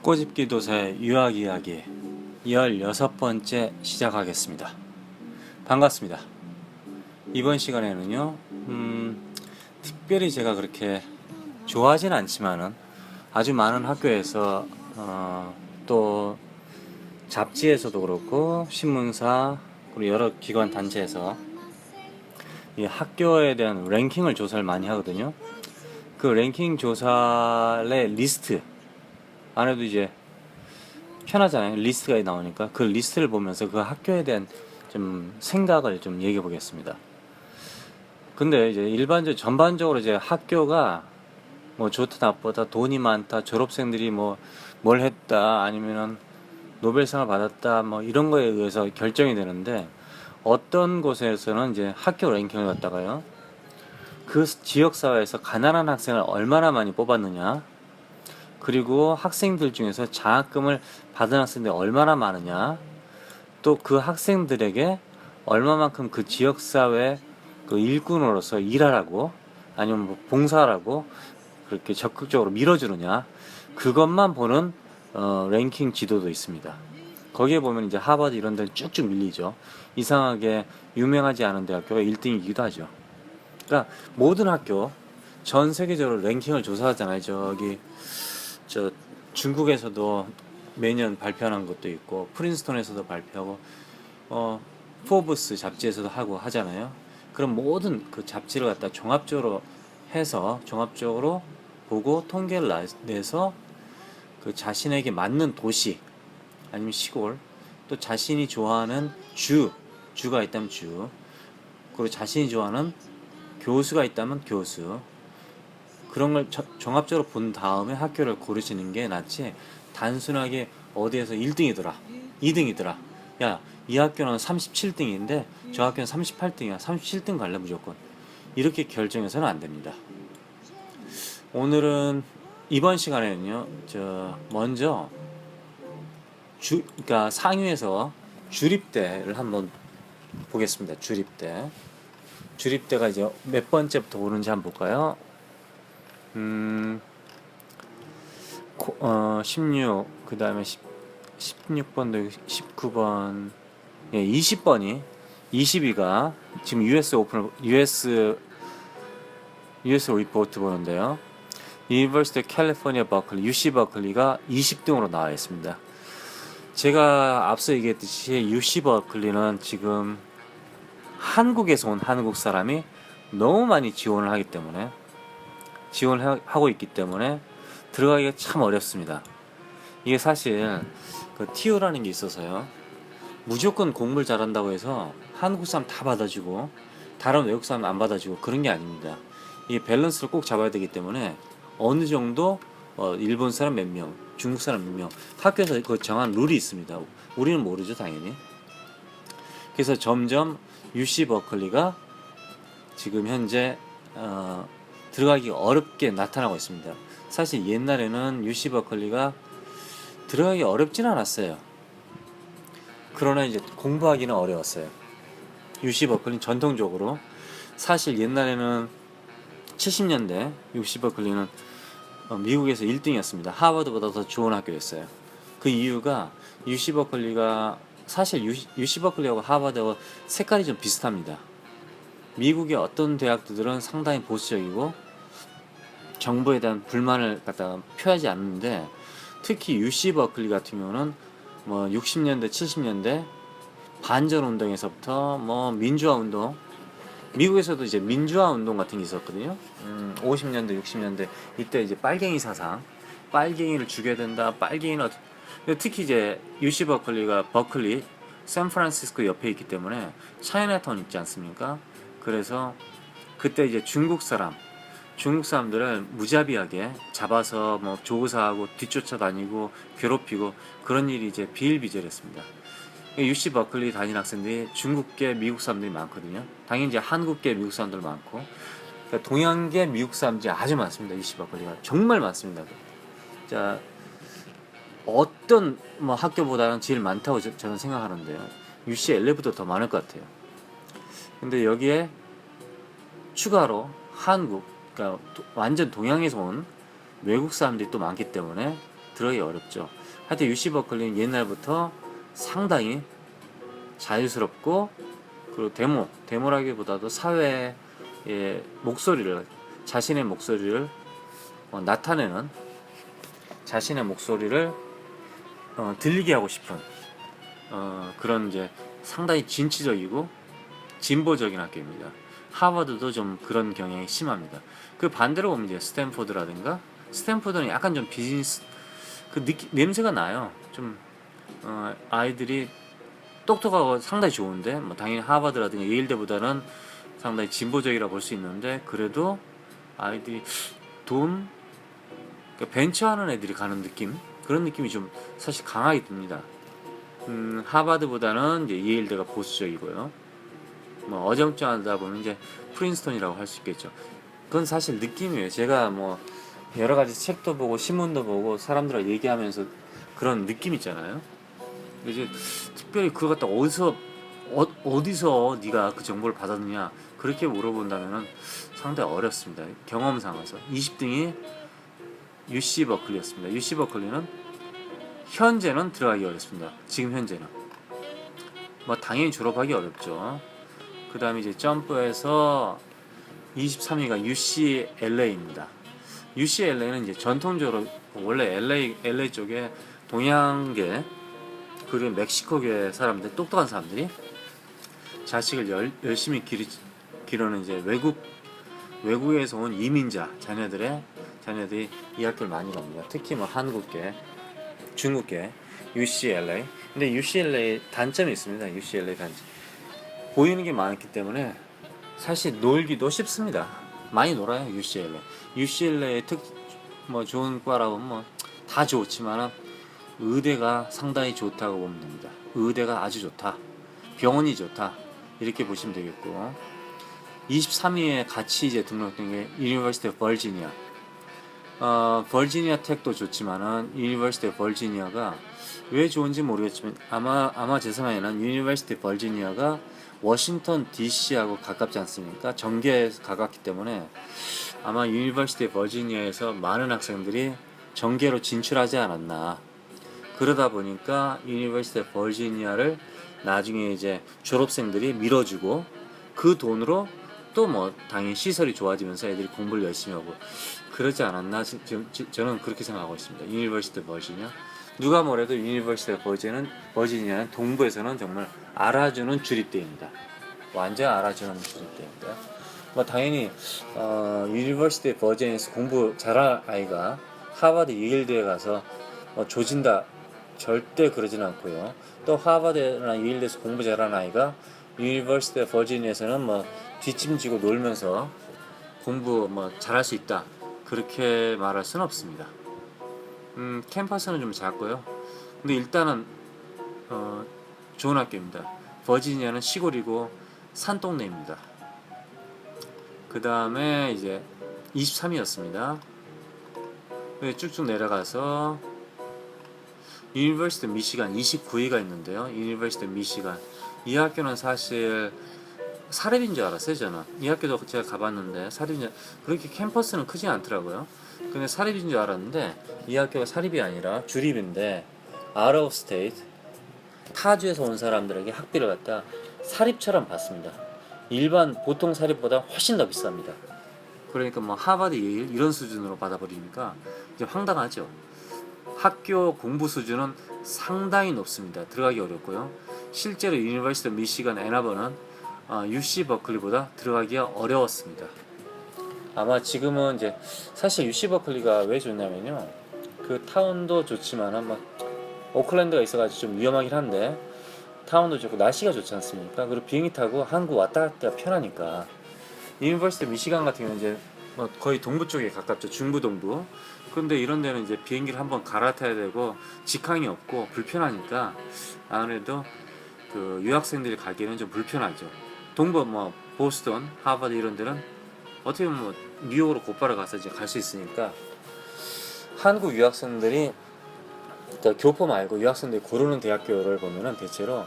꼬집기도사의 유학이야기 16번째 시작하겠습니다. 반갑습니다. 이번 시간에는요 특별히 제가 그렇게 좋아하진 않지만은 아주 많은 학교에서 또 잡지에서도 그렇고 신문사 그리고 여러 기관 단체에서 이 학교에 대한 랭킹을 조사를 많이 하거든요. 그 랭킹 조사의 리스트 안에도 이제 편하잖아요. 리스트가 나오니까 그 리스트를 보면서 그 학교에 대한 좀 생각을 좀 얘기해 보겠습니다. 근데 이제 일반적으로 전반적으로 이제 학교가 뭐 좋다 나쁘다 돈이 많다 졸업생들이 뭐 뭘 했다 아니면은 노벨상을 받았다 뭐 이런 거에 의해서 결정이 되는데 어떤 곳에서는 이제 학교 랭킹을 갖다가요 그 지역사회에서 가난한 학생을 얼마나 많이 뽑았느냐 그리고 학생들 중에서 장학금을 받은 학생들이 얼마나 많으냐 또 그 학생들에게 얼마만큼 그 지역사회 그 일꾼으로서 일하라고 아니면 뭐 봉사하라고 그렇게 적극적으로 밀어주느냐 그것만 보는 랭킹 지도도 있습니다. 거기에 보면 이제 하버드 이런 데는 쭉쭉 밀리죠. 이상하게 유명하지 않은 대학교가 1등이기도 하죠. 그러니까 모든 학교 전 세계적으로 랭킹을 조사하잖아요. 저 중국에서도 매년 발표하는 것도 있고 프린스턴에서도 발표하고 포브스 잡지에서도 하고 하잖아요. 그럼 모든 그 잡지를 갖다 종합적으로 해서 종합적으로 보고 통계를 내서 그 자신에게 맞는 도시 아니면 시골 또 자신이 좋아하는 주가 있다면 주 그리고 자신이 좋아하는 교수가 있다면 교수 그런 걸 종합적으로 본 다음에 학교를 고르시는 게 낫지 단순하게 어디에서 1등이더라 2등이더라 야 이 학교는 37등인데 저 학교는 38등이야 37등 갈래 무조건 이렇게 결정해서는 안 됩니다. 오늘은 이번 시간에는요 먼저 그러니까 상위에서 주립대를 한번 보겠습니다. 주립대가 이제 몇 번째부터 오는지 한번 볼까요? 16, 그 다음에 16번도 19번, 예, 20번이, 22가 지금 US 리포트 보는데요. University of California, Berkeley, UC 버클리가 20등으로 나와 있습니다. 제가 앞서 얘기했듯이 UC 버클리는 지금 한국에서 온 한국 사람이 너무 많이 지원을 하고 있기 때문에 들어가기가 참 어렵습니다. 이게 사실 그 TU라는 게 있어서요. 무조건 공부를 잘한다고 해서 한국 사람 다 받아주고 다른 외국 사람 안 받아주고 그런 게 아닙니다. 이게 밸런스를 꼭 잡아야 되기 때문에 어느 정도 일본 사람 몇 명, 중국 사람 몇 명 학교에서 그 정한 룰이 있습니다. 우리는 모르죠 당연히. 그래서 점점 UC 버클리가 지금 현재 들어가기 어렵게 나타나고 있습니다. 사실 옛날에는 UC 버클리가 들어가기 어렵진 않았어요. 그러나 이제 공부하기는 어려웠어요. UC 버클리는 전통적으로 사실 옛날에는 70년대 UC 버클리는 미국에서 1등이었습니다. 하버드보다 더 좋은 학교였어요. 그 이유가 UC 버클리가 사실 UC 버클리하고 하버드하고 색깔이 좀 비슷합니다. 미국의 어떤 대학들은 상당히 보수적이고 정부에 대한 불만을 갖다가 표하지 않는데 특히 UC 버클리 같은 경우는 뭐 60년대 70년대 반전 운동에서부터 뭐 민주화 운동 미국에서도 이제 민주화 운동 같은 게 있었거든요. 50년대 60년대 이때 이제 빨갱이 사상 빨갱이를 죽여야 된다 빨갱이는 특히 이제 UC 버클리가 버클리 샌프란시스코 옆에 있기 때문에 차이나타운 있지 않습니까? 그래서 그때 이제 중국 사람들을 무자비하게 잡아서 뭐 조사하고 뒤쫓아다니고 괴롭히고 그런 일이 이제 비일비재했습니다. UC 버클리 다니는 학생들이 중국계 미국 사람들이 많거든요. 당연히 이제 한국계 미국 사람들 많고 그러니까 동양계 미국 사람들이 아주 많습니다. UC 버클리가 정말 많습니다. 자 어떤 뭐 학교보다는 제일 많다고 저는 생각하는데요. UCLA보다 더 많을 것 같아요. 근데 여기에 추가로 한국 그러니까 완전 동양에서 온 외국 사람들이 또 많기 때문에 들어가기 어렵죠. 하여튼 UC 버클리는 옛날부터 상당히 자유스럽고, 그리고 데모라기보다도 사회의 목소리를, 자신의 목소리를 나타내는, 자신의 목소리를 들리게 하고 싶은 그런 이제 상당히 진취적이고 진보적인 학교입니다. 하버드도 좀 그런 경향이 심합니다. 그 반대로 보면 이제 스탠포드라든가, 스탠포드는 약간 좀 비즈니스 그 냄새가 나요. 좀 아이들이 똑똑하고 상당히 좋은데, 뭐 당연히 하버드라든가 예일대보다는 상당히 진보적이라 볼 수 있는데, 그래도 아이들이 돈, 그러니까 벤처하는 애들이 가는 느낌, 그런 느낌이 좀 사실 강하게 듭니다. 하버드보다는 이제 예일대가 보수적이고요. 뭐 어정쩡하다 보면 이제 프린스턴이라고 할 수 있겠죠. 그건 사실 느낌이에요. 제가 뭐 여러 가지 책도 보고 신문도 보고 사람들하고 얘기하면서 그런 느낌 있잖아요. 이제 특별히 그걸 갖다 어디서 네가 그 정보를 받았느냐 그렇게 물어본다면은 상당히 어렵습니다. 경험 삼아서 20등이 UC 버클리였습니다. UC 버클리는 현재는 들어가기 어렵습니다. 지금 현재는 뭐 당연히 졸업하기 어렵죠. 그 다음에 이제 점프해서 23위가 UCLA입니다. UCLA는 이제 전통적으로 원래 LA 쪽에 동양계 그리고 멕시코계 사람들, 똑똑한 사람들이 자식을 열심히 기르는 이제 외국에서 온 이민자 자녀들이 이 학교를 많이 갑니다. 특히 뭐 한국계, 중국계, UCLA. 근데 UCLA 단점이 있습니다. UCLA 단점. 보이는 게 많기 때문에 사실 놀기도 쉽습니다. 많이 놀아요, UCLA. UCLA의 뭐 좋은 과라고 뭐 다 좋지만은 의대가 상당히 좋다고 보면 됩니다. 의대가 아주 좋다. 병원이 좋다. 이렇게 보시면 되겠고, 23위에 같이 이제 등록된 게 유니버시티 오브 버지니아. 버지니아 텍도 좋지만은 유니버시티 오브 버지니아가 왜 좋은지 모르겠지만 아마 제 생각에는 유니버시티 오브 버지니아가 워싱턴 DC하고 가깝지 않습니까? 전개에 가깝기 때문에 아마 유니버시티 오브 버지니아에서 많은 학생들이 전개로 진출하지 않았나. 그러다 보니까 유니버시티 오브 버지니아를 나중에 이제 졸업생들이 밀어주고, 그 돈으로 또 뭐 당연히 시설이 좋아지면서 애들이 공부를 열심히 하고 그러지 않았나. 저는 그렇게 생각하고 있습니다. 유니버시티 오브 버지니아, 누가 뭐래도 유니버시티 오브 버지니아는 동부에서는 정말 알아주는 주립대입니다. 완전 알아주는 주립대입니다. 뭐 당연히 유니버시티 오브 버지니아에서 공부 잘할 아이가 하버드 예일대에 가서 조진다, 절대 그러진 않고요. 또 하버드나 예일대에서 공부 잘하는 아이가 유니버시티 오브 버지니아에서는 뭐 뒷짐지고 놀면서 공부 뭐 잘할 수 있다, 그렇게 말할 수는 없습니다. 캠퍼스는 좀 작고요. 근데 일단은 좋은 학교입니다. 버지니아는 시골이고 산동네입니다. 그 다음에 이제 23위였습니다. 쭉쭉 내려가서 유니버시티 미시간 29위가 있는데요. 유니버시티 미시간, 이 학교는 사실 사립인 줄 알았어요. 저는 이 학교도 제가 가봤는데 사립인, 그렇게 캠퍼스는 크지 않더라고요. 근데 사립인 줄 알았는데 이 학교가 사립이 아니라 주립인데, out of state, 타주에서 온 사람들에게 학비를 갖다 사립처럼 받습니다. 일반 보통 사립보다 훨씬 더 비쌉니다. 그러니까 뭐 하버드, 예일 이런 수준으로 받아버리니까 이제 황당하죠. 학교 공부 수준은 상당히 높습니다. 들어가기 어렵고요. 실제로 유니버시티 미시간 애나버는 UC 버클리보다 들어가기가 어려웠습니다. 아마 지금은 이제 사실 UC 버클리가 왜 좋냐면요, 그 타운도 좋지만은 막 오클랜드가 있어가지고 좀 위험하긴 한데 타운도 좋고 날씨가 좋지 않습니까? 그리고 비행기 타고 한국 왔다 갔다 편하니까. 유니버시티 미시간 같은 경우는 이제 뭐 거의 동부 쪽에 가깝죠. 중부 동부. 그런데 이런 데는 이제 비행기를 한번 갈아타야 되고 직항이 없고 불편하니까 아무래도 그 유학생들이 가기에는 좀 불편하죠. 동부 뭐 보스턴, 하버드 이런 데는 어떻게 보면 뭐 뉴욕으로 곧바로 가서 이제 갈 수 있으니까, 한국 유학생들이 그러니까 교포 말고 유학생들이 고르는 대학교를 보면은 대체로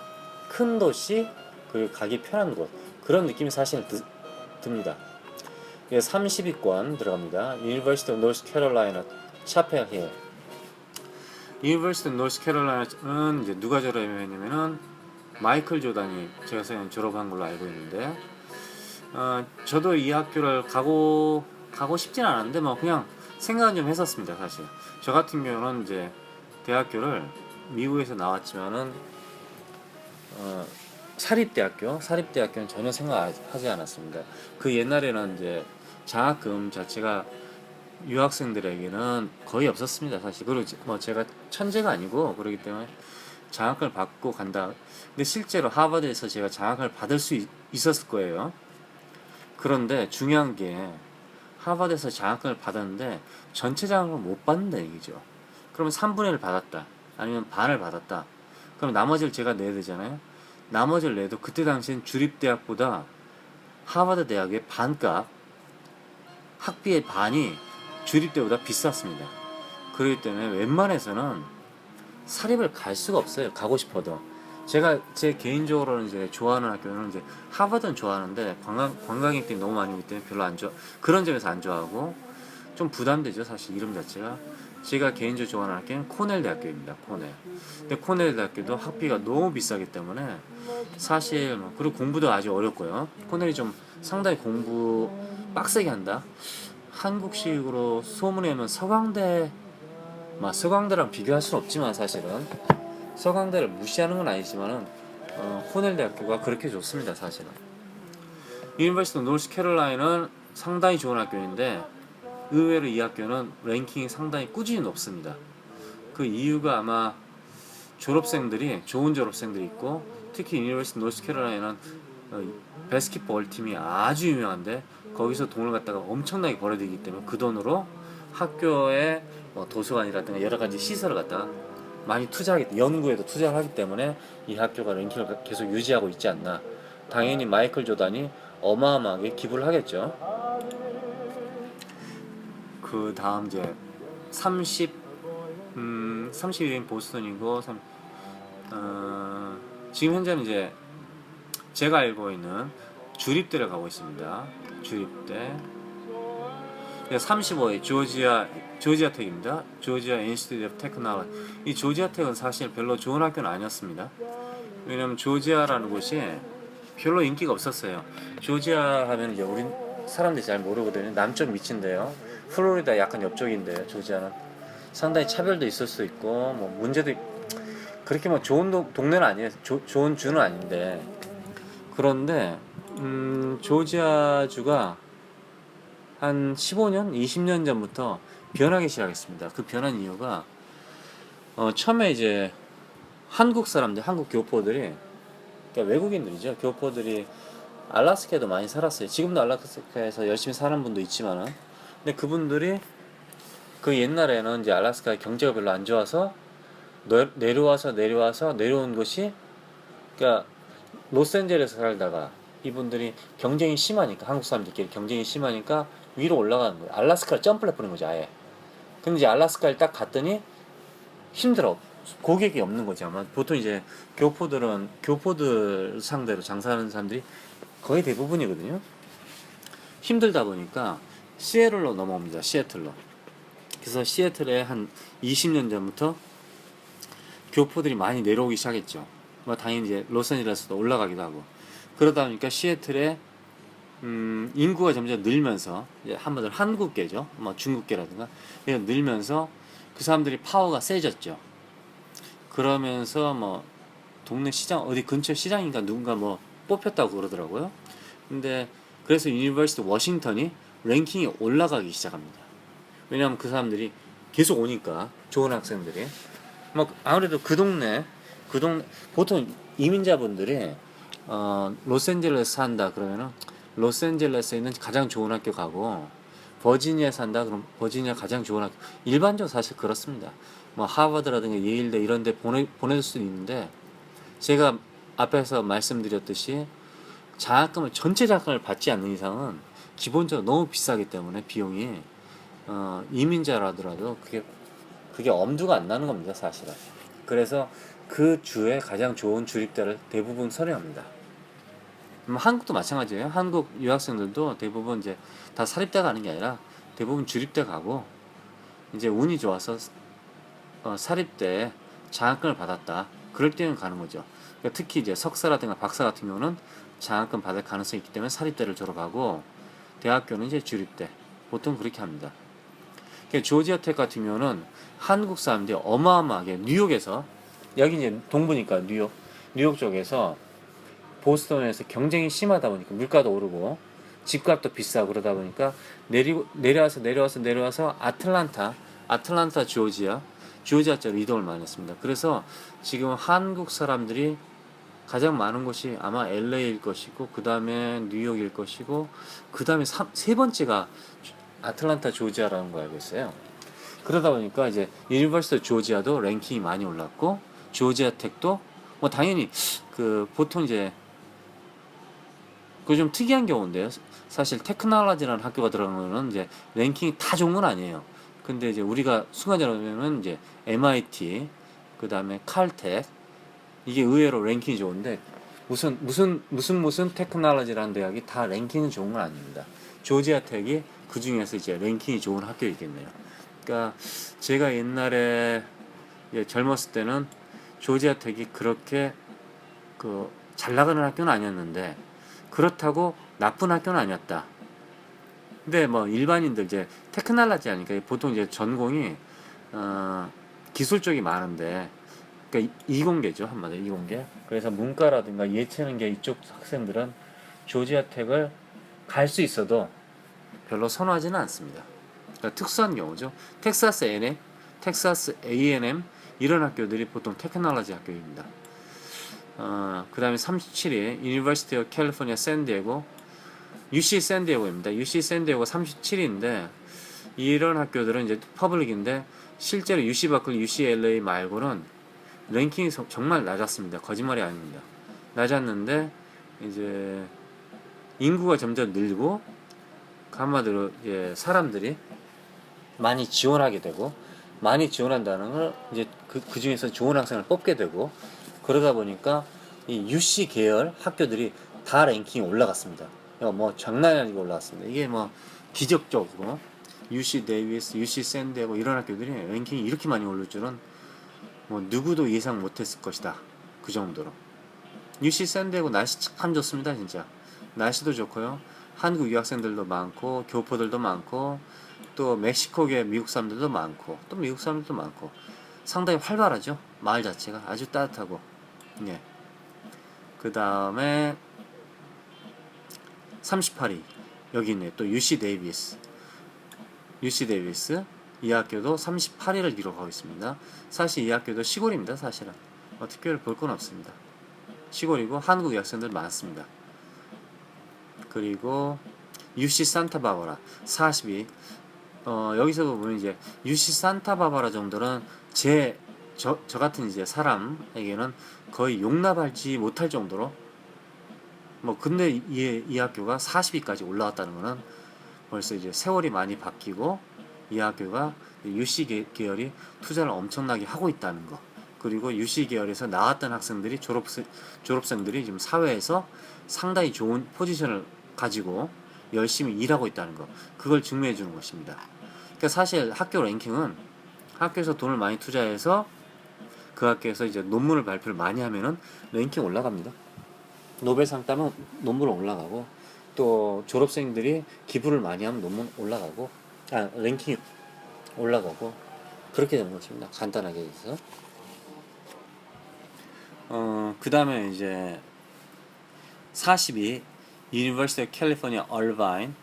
큰 도시, 그리고 가기 편한 곳, 그런 느낌이 사실 듭니다. 30위권 들어갑니다. 유니버시티 오브 노스 캐롤라이나 차펠 힐. 유니버시티 노스캐롤라이나는 이제 누가 졸업했냐면은 마이클 조단이 제가 졸업한 걸로 알고 있는데, 저도 이 학교를 가고 싶진 않았는데 뭐 그냥 생각은 좀 했었습니다. 사실 저 같은 경우는 이제 대학교를 미국에서 나왔지만은 사립대학교는 전혀 생각하지 않았습니다. 그 옛날에는 이제 장학금 자체가 유학생들에게는 거의 없었습니다. 사실 그리고 뭐 제가 천재가 아니고 그렇기 때문에 장학금을 받고 간다. 근데 실제로 하버드에서 제가 장학금을 받을 수 있었을 거예요. 그런데 중요한 게 하버드에서 장학금을 받았는데 전체 장학금을 못 받는다 얘기죠. 그러면 3분의 1을 받았다. 아니면 반을 받았다. 그럼 나머지를 제가 내야 되잖아요. 나머지를 내도 그때 당시엔 주립대학보다 하버드 대학의 반값, 학비의 반이 주립대보다 비쌌습니다. 그렇기 때문에 웬만해서는 사립을 갈 수가 없어요. 가고 싶어도. 제가 제 개인적으로는 이제 좋아하는 학교는 이제 하버드는 좋아하는데 관광객 때문에 너무 많이 오기 때문에 별로 안 좋아. 그런 점에서 안 좋아하고 좀 부담되죠. 사실 이름 자체가. 제가 개인적으로 좋아하는 학교는 코넬 대학교입니다. 코넬. 근데 코넬 대학교도 학비가 너무 비싸기 때문에 사실 그리고 공부도 아주 어렵고요. 코넬이 좀 상당히 공부 빡세게 한다. 한국식으로 소문내면 서강대랑 비교할 수는 없지만 사실은 서강대를 무시하는 건 아니지만은 코넬 대학교가 그렇게 좋습니다. 사실은. 유니버시티 노스캐롤라이나는 상당히 좋은 학교인데 의외로 이 학교는 랭킹이 상당히 꾸준히 높습니다. 그 이유가 아마 좋은 졸업생들이 있고, 특히 유니버시티 노스캐롤라이나는 바스켓볼 팀이 아주 유명한데 거기서 돈을 갖다가 엄청나게 벌어들이기 때문에 그 돈으로 학교에 도서관이라든가 여러 가지 시설을 갖다가 많이 연구에도 투자를 하기 때문에 이 학교가 랭킹을 계속 유지하고 있지 않나. 당연히 마이클 조단이 어마어마하게 기부를 하겠죠. 그 다음 이제 31인 보스턴이고, 지금 현재는 이제 제가 알고 있는 주립대를 가고 있습니다. 주립대. 35위 조지아 텍입니다. 조지아 인스티튜트 오브 테크놀로지. 이 조지아 텍은 사실 별로 좋은 학교는 아니었습니다. 왜냐면 조지아라는 곳이 별로 인기가 없었어요. 조지아 하면 이제 우리 사람들이 잘 모르거든요. 남쪽 위치인데요. 플로리다 약간 옆쪽인데요. 조지아는 상당히 차별도 있을 수 있고 뭐 문제도 그렇게 뭐 좋은 동네는 아니에요. 좋은 주는 아닌데, 그런데 조지아주가 한 15년, 20년 전부터 변하기 시작했습니다. 그 변한 이유가 처음에 이제 한국 교포들이, 그러니까 외국인들이죠. 교포들이 알래스카에도 많이 살았어요. 지금도 알래스카에서 열심히 사는 분도 있지만은, 근데 그분들이 그 옛날에는 이제 알래스카 경제가 별로 안 좋아서 내려온 것이, 그러니까 로스앤젤레스 살다가 이분들이 경쟁이 심하니까, 한국 사람들끼리 경쟁이 심하니까 위로 올라가는 거예요. 알래스카를 점프를 해버린 거죠, 아예. 근데 이제 알래스카를 딱 갔더니 힘들어. 고객이 없는 거지. 아마 보통 이제 교포들 상대로 장사하는 사람들이 거의 대부분이거든요. 힘들다 보니까 시애틀로 넘어옵니다. 시애틀로. 그래서 시애틀에 한 20년 전부터 교포들이 많이 내려오기 시작했죠. 뭐 당연히 이제 로스앤젤레스도 올라가기도 하고. 그러다 보니까 시애틀에 인구가 점점 늘면서, 이제 한마디로 한국계죠. 뭐 중국계라든가 늘면서 그 사람들이 파워가 세졌죠. 그러면서 뭐 동네 시장, 어디 근처 시장인가 누군가 뭐 뽑혔다고 그러더라고요. 근데 그래서 유니버시티 워싱턴이 랭킹이 올라가기 시작합니다. 왜냐하면 그 사람들이 계속 오니까, 좋은 학생들이. 뭐 아무래도 그 동네 보통 이민자분들이 로스앤젤레스 산다 그러면은 로스앤젤레스에 있는 가장 좋은 학교 가고, 버지니아에 산다 그럼 버지니아 가장 좋은 학교, 일반적으로 사실 그렇습니다. 뭐 하버드라든가 예일대 이런 데 보낼 수는 있는데, 제가 앞에서 말씀드렸듯이 전체 장학금을 받지 않는 이상은 기본적으로 너무 비싸기 때문에 비용이 이민자라더라도 그게 엄두가 안 나는 겁니다, 사실은. 그래서 그 주에 가장 좋은 주립대를 대부분 선호합니다. 한국도 마찬가지예요. 한국 유학생들도 대부분 이제 다 사립대 가는 게 아니라 대부분 주립대 가고, 이제 운이 좋아서 사립대 장학금을 받았다. 그럴 때는 가는 거죠. 그러니까 특히 이제 석사라든가 박사 같은 경우는 장학금 받을 가능성이 있기 때문에 사립대를 졸업하고 대학교는 이제 주립대. 보통 그렇게 합니다. 그러니까 조지아텍 같은 경우는 한국 사람들이 어마어마하게 뉴욕에서 여기 이제 동부니까 뉴욕 쪽에서 보스턴에서 경쟁이 심하다 보니까 물가도 오르고 집값도 비싸고 그러다 보니까 내려와서 아틀란타 조지아 쪽으로 이동을 많이 했습니다. 그래서 지금 한국 사람들이 가장 많은 곳이 아마 LA일 것이고 그 다음에 뉴욕일 것이고 그 다음에 세 번째가 아틀란타 조지아라는 거 알고 있어요. 그러다 보니까 이제 유니버시티 조지아도 랭킹이 많이 올랐고 조지아 텍도 뭐 당연히 그 보통 이제 그 좀 특이한 경우인데요. 사실 테크놀로지라는 학교가 들어가는 이제 랭킹이 다 좋은 건 아니에요. 근데 이제 우리가 순간적으로 보면 이제 MIT 그 다음에 칼텍 이게 의외로 랭킹이 좋은데 무슨 테크놀로지라는 대학이 다 랭킹이 좋은 건 아닙니다. 조지아 텍이 그 중에서 이제 랭킹이 좋은 학교이겠네요. 그러니까 제가 옛날에 젊었을 때는 조지아 텍이 그렇게 그 잘 나가는 학교는 아니었는데 그렇다고 나쁜 학교는 아니었다. 근데 뭐 일반인들 이제 테크놀로지 하니까 보통 이제 전공이 기술 쪽이 많은데 그러니까 이공계죠 한마디로 이공계. 그래서 문과라든가 예체능계 이쪽 학생들은 조지아 텍을 갈 수 있어도 별로 선호하지는 않습니다. 그러니까 특수한 경우죠. 텍사스 A&M, 텍사스 A&M 이런 학교들이 보통 테크놀로지 학교입니다. 그 다음에 37위 University of California San Diego UC 샌디에고입니다. UC 샌디에고가 37위인데 이런 학교들은 이제 퍼블릭인데 실제로 UC 버클리, UCLA 말고는 랭킹이 정말 낮았습니다. 거짓말이 아닙니다. 낮았는데 이제 인구가 점점 늘고 한마디로 사람들이 많이 지원하게 되고 많이 지원한다는 걸 이제 그 중에서 좋은 학생을 뽑게 되고 그러다 보니까 이 UC 계열 학교들이 다 랭킹이 올라갔습니다. 뭐 장난이 아니고 올라갔습니다. 이게 뭐 기적적으로 UC 데이비스, UC 샌디에고 이런 학교들이 랭킹이 이렇게 많이 오를 줄은 뭐 누구도 예상 못했을 것이다. 그 정도로. UC 샌디에고 날씨 참 좋습니다, 진짜. 날씨도 좋고요. 한국 유학생들도 많고 교포들도 많고 또 멕시코계 미국 사람들도 많고 또 미국 사람들도 많고 상당히 활발하죠. 마을 자체가 아주 따뜻하고. 예. 그 다음에 38위 여기 있네. 또 UC 데이비스 이 학교도 38위를 기록하고 있습니다. 사실 이 학교도 시골입니다. 사실은 특별히 볼 건 없습니다. 시골이고 한국 유학생들 많습니다. 그리고 UC 산타바바라 40위 여기서도 보면 이제 UC 산타바바라 정도는 저 같은 이제 사람에게는 거의 용납하지 못할 정도로 뭐 근데 이 학교가 40위까지 올라왔다는 거는 벌써 이제 세월이 많이 바뀌고 이 학교가 UC 계열이 투자를 엄청나게 하고 있다는 거. 그리고 UC 계열에서 나왔던 학생들이 졸업생들이 지금 사회에서 상당히 좋은 포지션을 가지고 열심히 일하고 있다는 거. 그걸 증명해 주는 것입니다. 그러니까 사실 학교 랭킹은 학교에서 돈을 많이 투자해서 그 학교에서 이제 논문을 발표를 많이 하면은 랭킹 올라갑니다. 노벨상 따면 논문 올라가고 또 졸업생들이 기부를 많이 하면 논문 올라가고 랭킹이 올라가고 그렇게 되는 것입니다. 간단하게 해서 그 다음에 이제 42 University of California Irvine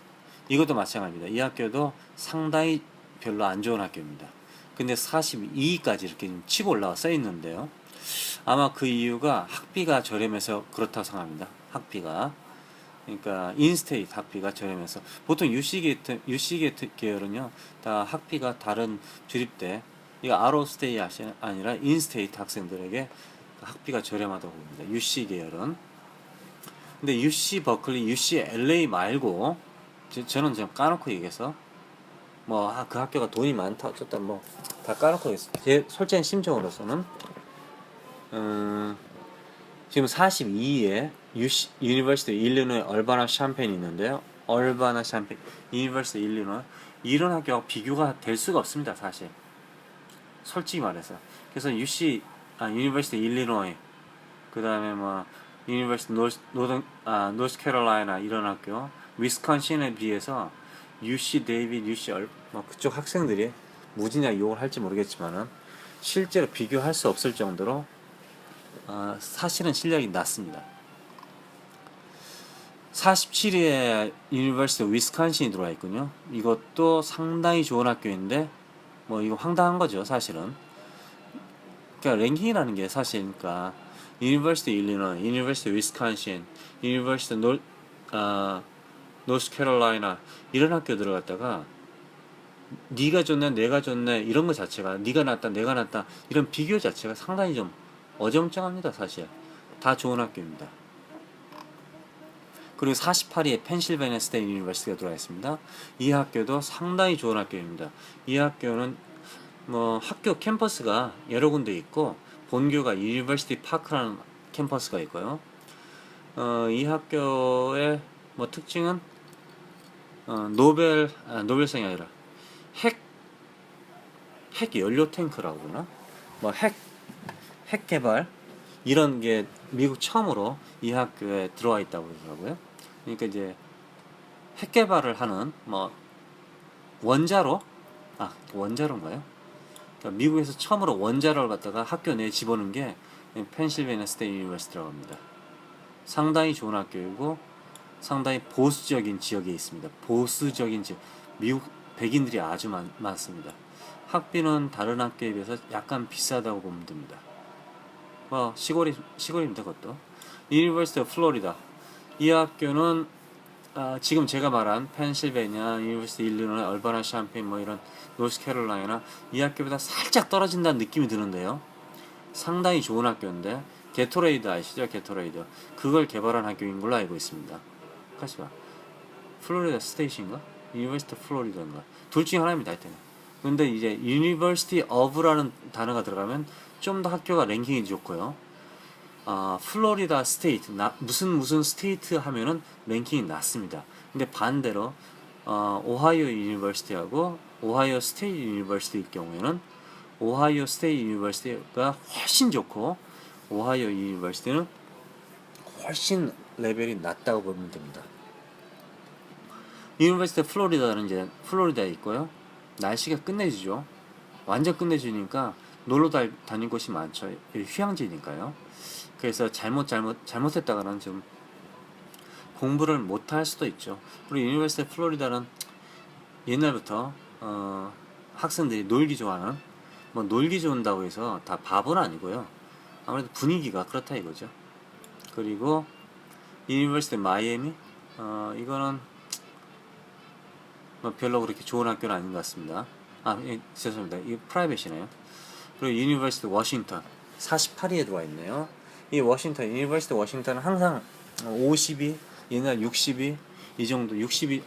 이것도 마찬가지입니다. 이 학교도 상당히 별로 안 좋은 학교입니다. 근데 42위까지 이렇게 좀 치고 올라와 써 있는데요. 아마 그 이유가 학비가 저렴해서 그렇다고 생각합니다. 학비가 그러니까 인스테이트 학비가 저렴해서 보통 UC 계열은요 다 학비가 다른 주립대 이거 아로스테이 아니라 인스테이트 학생들에게 학비가 저렴하다고 봅니다. UC 계열은 근데 UC 버클리, UCLA 말고 저는 좀 까놓고 얘기해서 뭐 그 학교가 돈이 많다 어쨌든 뭐 다 까놓고 얘기했어요. 제 솔직한 심정으로서는 지금 42위에 유니버시티 일리노이 얼바나 샴페인이 있는데요. 얼바나 샴페인 유니버시티 일리노이 이런 학교와 비교가 될 수가 없습니다. 사실 솔직히 말해서. 그래서 유니버시티 일리노이, 그 다음에 뭐 유니버시티 노스캐롤라이나 이런 학교, 위스콘신에 비해서 UC 데이빗, 뭐 그쪽 학생들이 무지냐 욕을 할지 모르겠지만은 실제로 비교할 수 없을 정도로 사실은 실력이 낮습니다. 47위에 유니버시티 위스콘신이 들어와 있군요. 이것도 상당히 좋은 학교인데 뭐 이거 황당한 거죠, 사실은. 그러니까 랭킹이라는 게 사실, 그러니까 유니버시티 일리노이, 유니버시티 위스콘신, 유니버시티 노스캐롤라이나 이런 학교 들어갔다가 네가 좋네 내가 좋네 이런 거 자체가, 네가 낫다 내가 낫다 이런 비교 자체가 상당히 좀 어정쩡합니다. 사실 다 좋은 학교입니다. 그리고 48위에 펜실베니아 스테이트 유니버시티가 들어와 있습니다. 이 학교도 상당히 좋은 학교입니다. 이 학교는 뭐 학교 캠퍼스가 여러 군데 있고 본교가 유니버시티 파크라는 캠퍼스가 있고요. 이 학교의 뭐 특징은 노벨상이 아니라 핵 연료 탱크라고 그러나? 뭐 핵 개발 이런 게 미국 처음으로 이 학교에 들어와 있다고 그러더라고요. 그러니까 이제 핵 개발을 하는 뭐 원자로인가요? 그러니까 미국에서 처음으로 원자로를 갖다가 학교 내에 집어넣은 게 펜실베니아 스테이트 유니버시티라고 합니다. 상당히 좋은 학교이고 상당히 보수적인 지역에 있습니다. 보수적인 지역. 미국 백인들이 아주 많습니다. 학비는 다른 학교에 비해서 약간 비싸다고 보면 됩니다. 뭐 시골입니다. 그것도. 유니버시티 오브 플로리다. 이 학교는 지금 제가 말한 펜실베니아, 유니버시티 일리노이, 얼바나 샴페인 뭐 이런 노스캐롤라이나 이 학교보다 살짝 떨어진다는 느낌이 드는데요. 상당히 좋은 학교인데 게토레이드 아시죠? 게토레이드. 그걸 개발한 학교인 걸로 알고 있습니다. 가시가 플로리다 스테이트인가? 유니버시티 플로리다인가? 둘 중에 하나입니다. 하여튼. 근데 이제 유니버시티 오브라는 단어가 들어가면 좀 더 학교가 랭킹이 좋고요. 플로리다 스테이트, 무슨 스테이트 하면은 랭킹이 낮습니다. 근데 반대로 오하이오 유니버시티하고 오하이오 스테이트 유니버시티일 경우에는 오하이오 스테이트 유니버시티가 훨씬 좋고 오하이오 유니버시티는 훨씬 레벨이 낮다고 보면 됩니다. 유니버시티 플로리다는 이제 플로리다에 있고요. 날씨가 끝내주죠. 완전 끝내주니까 놀러 다닐 곳이 많죠. 휴양지니까요. 그래서 잘못했다가는 좀 공부를 못할 수도 있죠. 그리고 유니버시티 플로리다는 옛날부터 학생들이 놀기 좋아하는, 뭐 놀기 좋은다고 해서 다 바보는 아니고요. 아무래도 분위기가 그렇다 이거죠. 그리고 유니버시티 마이애미, 이거는 뭐 별로 그렇게 좋은 학교는 아닌 것 같습니다. 죄송합니다. 이거 프라이빗이네요. 그리고 유니버시티 워싱턴 48위에 들어와 있네요. 이 유니버시티 워싱턴은 항상 50위, 옛날 60위, 이 정도 60위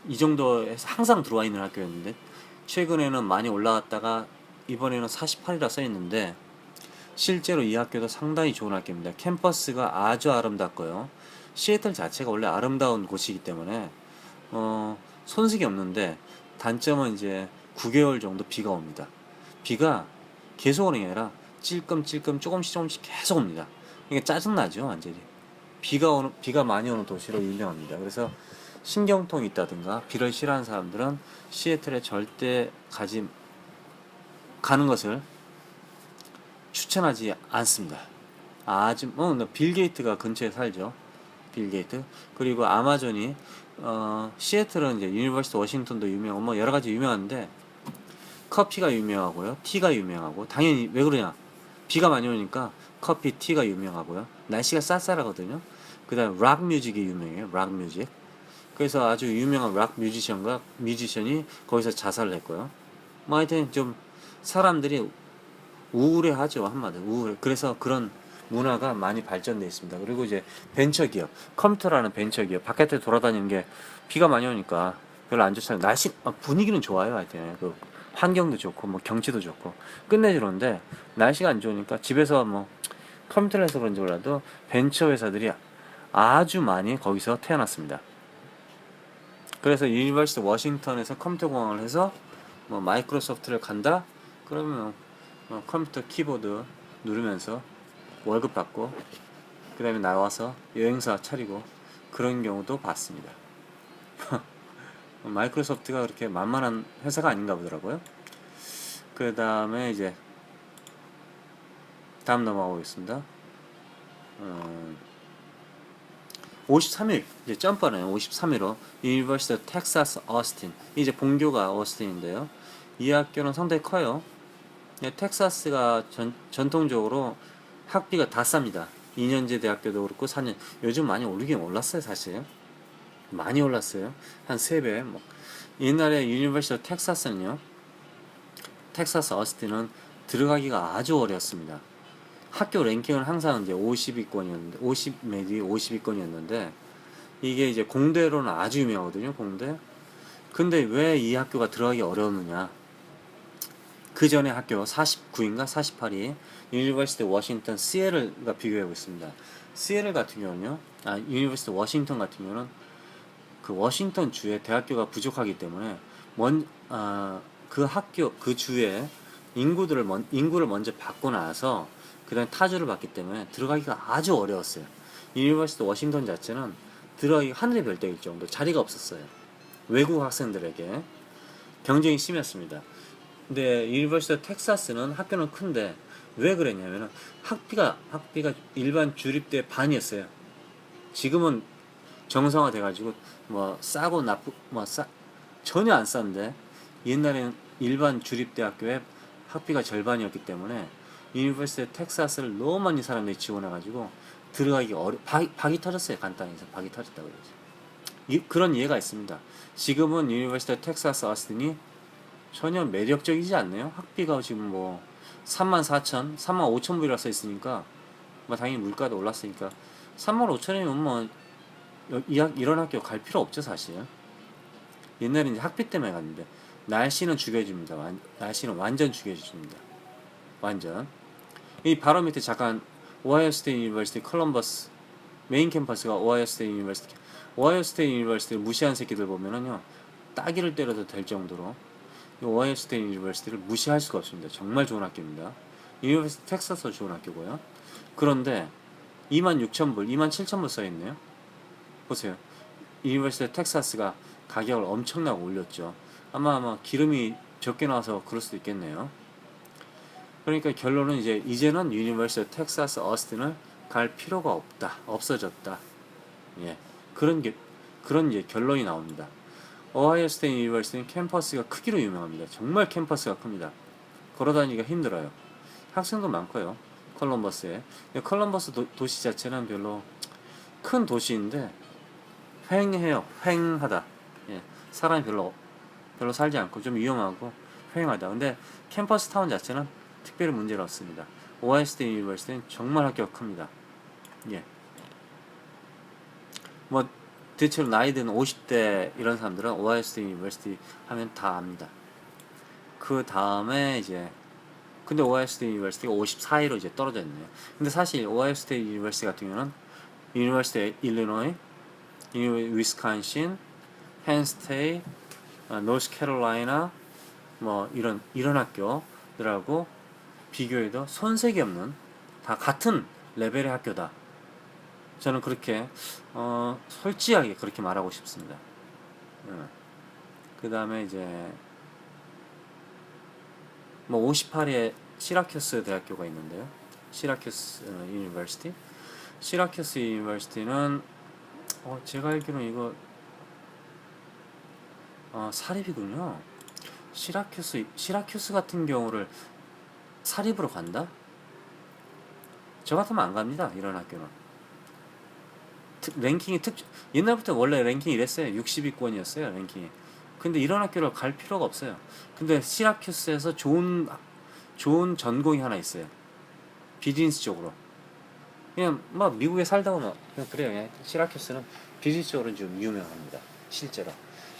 이 정도에서 항상 들어와 있는 학교였는데 최근에는 많이 올라갔다가 이번에는 48이라 써 있는데 실제로 이 학교도 상당히 좋은 학교입니다. 캠퍼스가 아주 아름답고요. 시애틀 자체가 원래 아름다운 곳이기 때문에 손색이 없는데 단점은 이제 9개월 정도 비가 옵니다. 비가 계속 오는 게 아니라 찔끔찔끔 조금씩 계속 옵니다. 이게 짜증나죠, 완전히. 비가 많이 오는 도시로 유명합니다. 그래서 신경통이 있다든가 비를 싫어하는 사람들은 시애틀에 절대 가는 것을 추천하지 않습니다. 빌 게이트가 근처에 살죠. 빌 게이트. 그리고 아마존이 시애틀은 이제 유니버시티 워싱턴도 유명하고 뭐 여러 가지 유명한데 커피가 유명하고요. 티가 유명하고 당연히 왜 그러냐? 비가 많이 오니까 커피, 티가 유명하고요. 날씨가 쌀쌀하거든요. 그다음 락 뮤직이 유명해요. 락 뮤직. 그래서 아주 유명한 락 뮤지션이 거기서 자살을 했고요. 뭐 하여튼 좀 사람들이 우울해하죠. 한마디로 우울해. 그래서 그런 문화가 많이 발전되어 있습니다. 그리고 이제 벤처기업, 컴퓨터라는 벤처기업 바깥에 돌아다니는 게 비가 많이 오니까 별로 안 좋잖아요. 분위기는 좋아요. 하여튼 그 환경도 좋고 뭐 경치도 좋고 끝내주는데 날씨가 안 좋으니까 집에서 뭐 컴퓨터를 해서 그런지 몰라도 벤처 회사들이 아주 많이 거기서 태어났습니다. 그래서 유니버시티 워싱턴에서 컴퓨터 공학을 해서 뭐 마이크로소프트를 간다, 그러면 컴퓨터 키보드 누르면서 월급 받고 그 다음에 나와서 여행사 차리고 그런 경우도 봤습니다. 마이크로소프트가 그렇게 만만한 회사가 아닌가 보더라고요. 그 다음에 이제 다음 넘어가 보겠습니다. 53일 이제 점퍼네요. 53일로 유니버시티 텍사스 어스틴, 이제 본교가 어스틴인데요. 이 학교는 상당히 커요. 텍사스가 전통적으로 학비가 다 쌉니다. 2년제 대학교도 그렇고 4년, 요즘 많이 오르긴 올랐어요. 사실 많이 올랐어요. 한 3배. 뭐 옛날에 유니버시티 텍사스는요, 텍사스 어스틴은 들어가기가 아주 어려웠습니다. 학교 랭킹은 항상 이제 50위권이었는데 50위권이었는데 이게 이제 공대로는 아주 유명하거든요. 공대. 근데 왜 이 학교가 들어가기 어려웠느냐? 그 전에 학교 49인가 48이 유니버시티 워싱턴 시애틀과 비교해 보겠습니다. 시애틀 같은 경우는요, 유니버시티 워싱턴 같은 경우는 그 워싱턴 주에 대학교가 부족하기 때문에 그 학교 그 주에 인구를 먼저 받고 나서 그다음 타주를 받기 때문에 들어가기가 아주 어려웠어요. 유니버시티 워싱턴 자체는 들어가기 하늘의 별따기일 정도 자리가 없었어요. 외국 학생들에게 경쟁이 심했습니다. 근데 유니버시티 텍사스는 학교는 큰데 왜 그랬냐면은 학비가 일반 주립대 반이었어요. 지금은 정상화 돼가지고 뭐 싸고 전혀 안 싼데 옛날에는 일반 주립대학교의 학비가 절반이었기 때문에 유니버시티 텍사스를 너무 많이 사람들이 지원해가지고 들어가기 박이 터졌어요. 간단히 해서 박이 터졌다고 그러죠. 그런 이해가 있습니다. 지금은 유니버시티 텍사스 어스틴이 전혀 매력적이지 않네요. 학비가 지금 뭐 34,000, 35,000불이라 써 있으니까 뭐 당연히 물가도 올랐으니까 35,000이면 뭐 이런 학교 갈 필요 없죠 사실. 옛날에 이제 학비 때문에 갔는데 날씨는 죽여줍니다. 날씨는 완전 죽여줍니다. 완전. 이 바로 밑에 잠깐 오하이오 스테이트 유니버시티 컬럼버스 메인 캠퍼스가 오하이오 스테이트 유니버시티. 오하이오 스테이트 유니버시티를 무시한 새끼들 보면은요, 따기를 때려도 될 정도로 오하이오 스테이트 유니버시티를 무시할 수가 없습니다. 정말 좋은 학교입니다. 유니버시티 텍사스도 좋은 학교고요. 그런데 26,000불, 27,000불 써있네요. 보세요. 유니버시티 텍사스가 가격을 엄청나게 올렸죠. 아마 기름이 적게 나와서 그럴 수도 있겠네요. 그러니까 결론은 이제는 유니버시티 텍사스 어스틴을 갈 필요가 없어졌다. 예, 그런 이제 결론이 나옵니다. 오하이오 스테이트 유니버시티는 캠퍼스가 크기로 유명합니다. 정말 캠퍼스가 큽니다. 걸어다니기가 힘들어요. 학생도 많고요. 컬럼버스에. 컬럼버스 도시 자체는 별로 큰 도시인데 휑해요. 휑하다. 예, 사람이 별로 살지 않고 좀 위험하고 휑하다. 근데 캠퍼스 타운 자체는 특별히 문제는 없습니다. 오하이오 스테이트 유니버시티는 정말 학교가 큽니다. 예. 뭐 대체로 나이 든 50대 이런 사람들은 오하이오 스테이트 유니버시티 하면 다 압니다. 그 다음에 근데 오하이오 스테이트 유니버시티가 54위로 이제 떨어져 있네요. 근데 사실 오하이오 스테이트 유니버시티 같은 경우는 유니버시티 일리노이, 위스콘신, 펜스테이트, 노스캐롤라이나 뭐 이런 학교들하고 비교해도 손색이 없는 다 같은 레벨의 학교다. 저는 그렇게 솔직하게 그렇게 말하고 싶습니다. 그 다음에 뭐 58에 시라큐스 대학교가 있는데요. 시라큐스 유니버시티. 시라큐스 유니버시티는 제가 알기로는 이거 사립이군요. 시라큐스 같은 경우를 사립으로 간다? 저 같으면 안 갑니다. 이런 학교는. 랭킹이 옛날부터 원래 랭킹이 이랬어요. 60위권이었어요. 랭킹이. 근데 이런 학교를 갈 필요가 없어요. 근데 시라큐스에서 좋은 전공이 하나 있어요. 비즈니스 쪽으로. 그냥 막 미국에 살다가 그냥 그래요. 그냥 시라큐스는 비즈니스 쪽으로 좀 유명합니다. 실제로.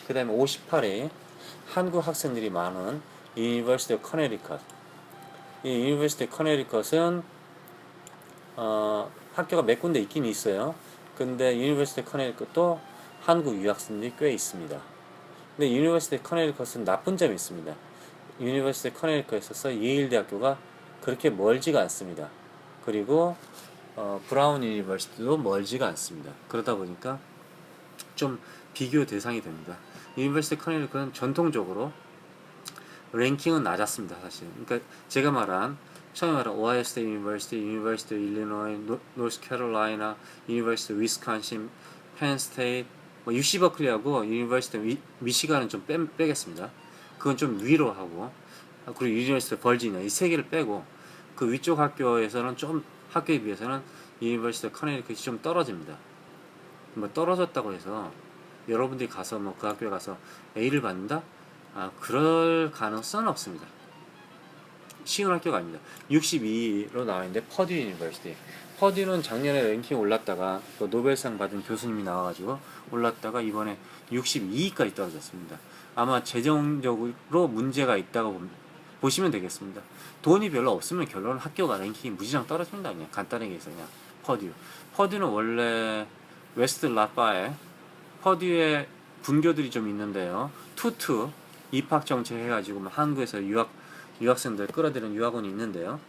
그 다음에 58에 한국 학생들이 많은 유니버시티 오브 커네리컷. 이 유니버시티 커네리컷은 학교가 몇 군데 있긴 있어요. 근데 유니버시티 커네리컷도 한국 유학생들이 꽤 있습니다. 근데 유니버시티 커네리컷은 나쁜 점이 있습니다. 유니버시티 커네리컷에 있어서 예일 대학교가 그렇게 멀지가 않습니다. 그리고 브라운 유니버시티도 멀지가 않습니다. 그러다 보니까 좀 비교 대상이 됩니다. 유니버시티 커네리컷은 전통적으로 랭킹은 낮았습니다, 사실. 그러니까 제가 말한 처음에 말한 오하이오 스테이트 유니버시티, 유니버시티 일리노이, 노스캐롤라이나, 유니버시티 위스콘신, 펜 스테이트, 뭐 UC 버클리하고 유니버시티 미시간은 좀 빼겠습니다. 그건 좀 위로 하고, 그리고 유니버시티 버지니아 이 세 개를 빼고 그 위쪽 학교에서는 좀 학교에 비해서는 유니버시티 커네리컷이 좀 떨어집니다. 뭐 떨어졌다고 해서 여러분들이 가서 뭐 그 학교에 가서 A를 받는다? 그럴 가능성은 없습니다. 쉬운 학교가 아닙니다. 62로 나와 있는데 퍼듀 유니버시티. 퍼듀는 작년에 랭킹 올랐다가 또 노벨상 받은 교수님이 나와가지고 올랐다가 이번에 62위까지 떨어졌습니다. 아마 재정적으로 문제가 있다고 보시면 되겠습니다. 돈이 별로 없으면 결론은 학교가 랭킹이 무지장 떨어진다. 그냥 간단하게 해서 그냥 퍼듀. 퍼듀는 원래 웨스트 라파에 퍼듀에 분교들이 좀 있는데요. 투투 입학 정책 해가지고 한국에서 유학생들 끌어들이는 유학원이 있는데요.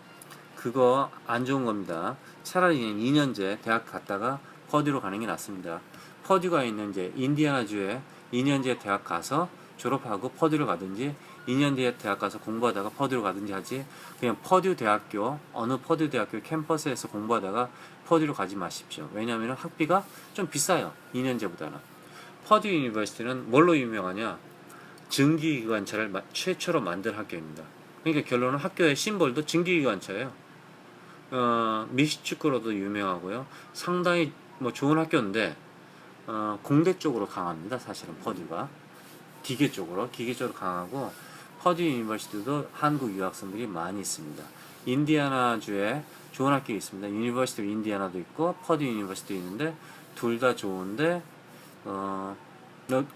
그거 안 좋은 겁니다. 차라리 2년제 대학 갔다가 퍼듀로 가는 게 낫습니다. 퍼듀가 있는 이제 인디애나주에 2년제 대학 가서 졸업하고 퍼듀를 가든지 2년 뒤에 대학 가서 공부하다가 퍼듀로 가든지 하지, 그냥 퍼듀 대학교 어느 퍼듀 대학교 캠퍼스에서 공부하다가 퍼듀로 가지 마십시오. 왜냐하면 학비가 좀 비싸요. 2년제보다는. 퍼듀 유니버시티는 뭘로 유명하냐? 증기기관차를 최초로 만든 학교입니다. 그러니까 결론은 학교의 심볼도 증기기관차예요. 미식축구로도 유명하고요. 상당히 뭐 좋은 학교인데 공대 쪽으로 강합니다. 사실은 퍼듀가 기계 쪽으로 강하고, 퍼듀 유니버시티도 한국 유학생들이 많이 있습니다. 인디애나주에 좋은 학교 있습니다. 유니버시티 오브 인디애나도 있고 퍼듀 유니버시티도 있는데 둘 다 좋은데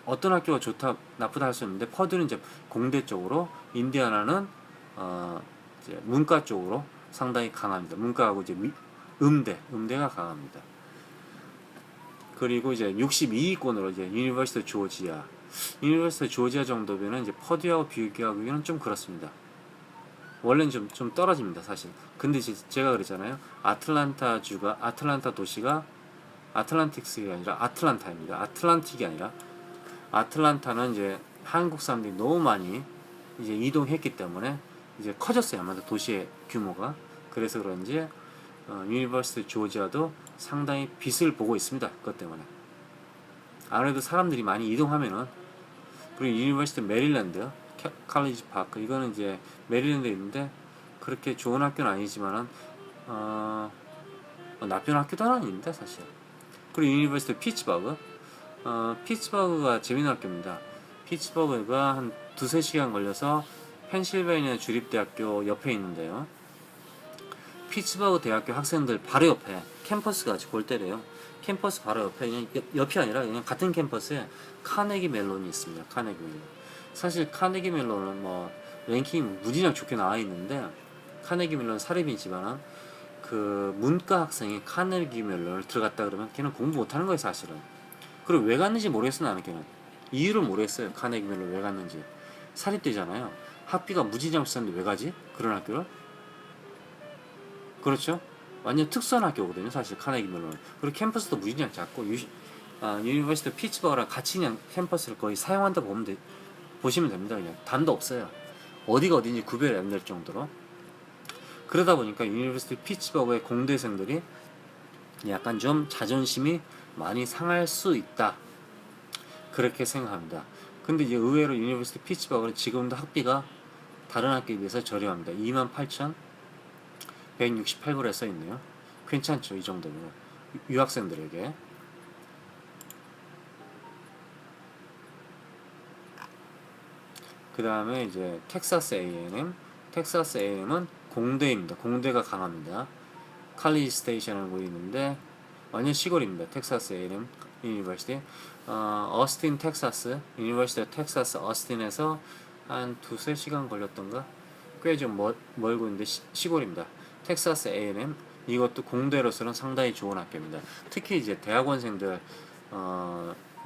어떤 학교가 좋다 나쁘다 할 수 있는데 퍼듀는 이제 공대 쪽으로, 인디애나는 이제 문과 쪽으로 상당히 강합니다. 문과하고 이제 음대가 강합니다. 그리고 이제 62위권으로 이제 유니버시티 조지아. 유니버시티 조지아 정도면 이제 퍼듀하고 비교하기에는 좀 그렇습니다. 원래는 좀 떨어집니다, 사실. 근데 제가 그랬잖아요. 아틀란타 도시가 아틀란틱스가 아니라 아틀란타입니다. 아틀란틱이 아니라, 아틀란타는 이제 한국 사람들이 너무 많이 이제 이동했기 때문에 이제 커졌어요. 아마도 도시의 규모가. 그래서 그런지 유니버시티 조지아도 상당히 빛을 보고 있습니다. 그것 때문에. 아무래도 사람들이 많이 이동하면은. 그리고 유니버시티 메릴랜드 칼리지 파크, 이거는 이제 메릴랜드에 있는데 그렇게 좋은 학교는 아니지만은 나쁜 학교도 아닙니다, 사실. 그리고 유니버시티 피츠버그. 피츠버그가 재밌는 학교입니다. 피츠버그가 한 두세 시간 걸려서 펜실베이니아 주립대학교 옆에 있는데요. 피츠버그 대학교 학생들 바로 옆에 캠퍼스가 아주 골 때려요. 캠퍼스 바로 옆에, 그냥 옆이 아니라 그냥 같은 캠퍼스에 카네기 멜론이 있습니다. 카네기 멜론. 사실 카네기 멜론은 뭐 랭킹이 무지장 좋게 나와 있는데, 카네기 멜론 사립이지만 그 문과 학생이 카네기 멜론을 들어갔다 그러면 걔는 공부 못하는 거예요, 사실은. 그리고 왜 갔는지 모르겠어. 나는 걔는 이유를 모르겠어요. 카네기 멜론 왜 갔는지. 사립대잖아요. 학비가 무지장 비싼데 왜 가지? 그런 학교를? 그렇죠? 완전 특수한 학교거든요, 사실 카네기 멜론. 그리고 캠퍼스도 무지장 작고, 유니버시티 피츠버그랑 같이 그냥 캠퍼스를 거의 사용한다 보시면 됩니다. 그냥 단도 없어요. 어디가 어딘지 구별이 안 될 정도로. 그러다 보니까 유니버시티 피츠버그의 공대생들이 약간 좀 자존심이 많이 상할 수 있다, 그렇게 생각합니다. 근데 이제 의외로 유니버시티 피츠버그는 지금도 학비가 다른 학교에 비해서 저렴합니다. 28,168불에 써있네요. 괜찮죠, 이 정도면 유학생들에게. 그 다음에 이제 텍사스 A&M. 텍사스 A&M은 공대입니다. 공대가 강합니다. 칼리지 스테이션을 보이는데 완전 시골입니다. 텍사스 A&M 유니버시티. 어스틴 텍사스, 유니버시티 텍사스 어스틴에서 한 두세 시간 걸렸던가, 꽤 좀 멀고 있는데 시골입니다. 텍사스 A&M, 이것도 공대로서는 상당히 좋은 학교입니다. 특히 이제 대학원생들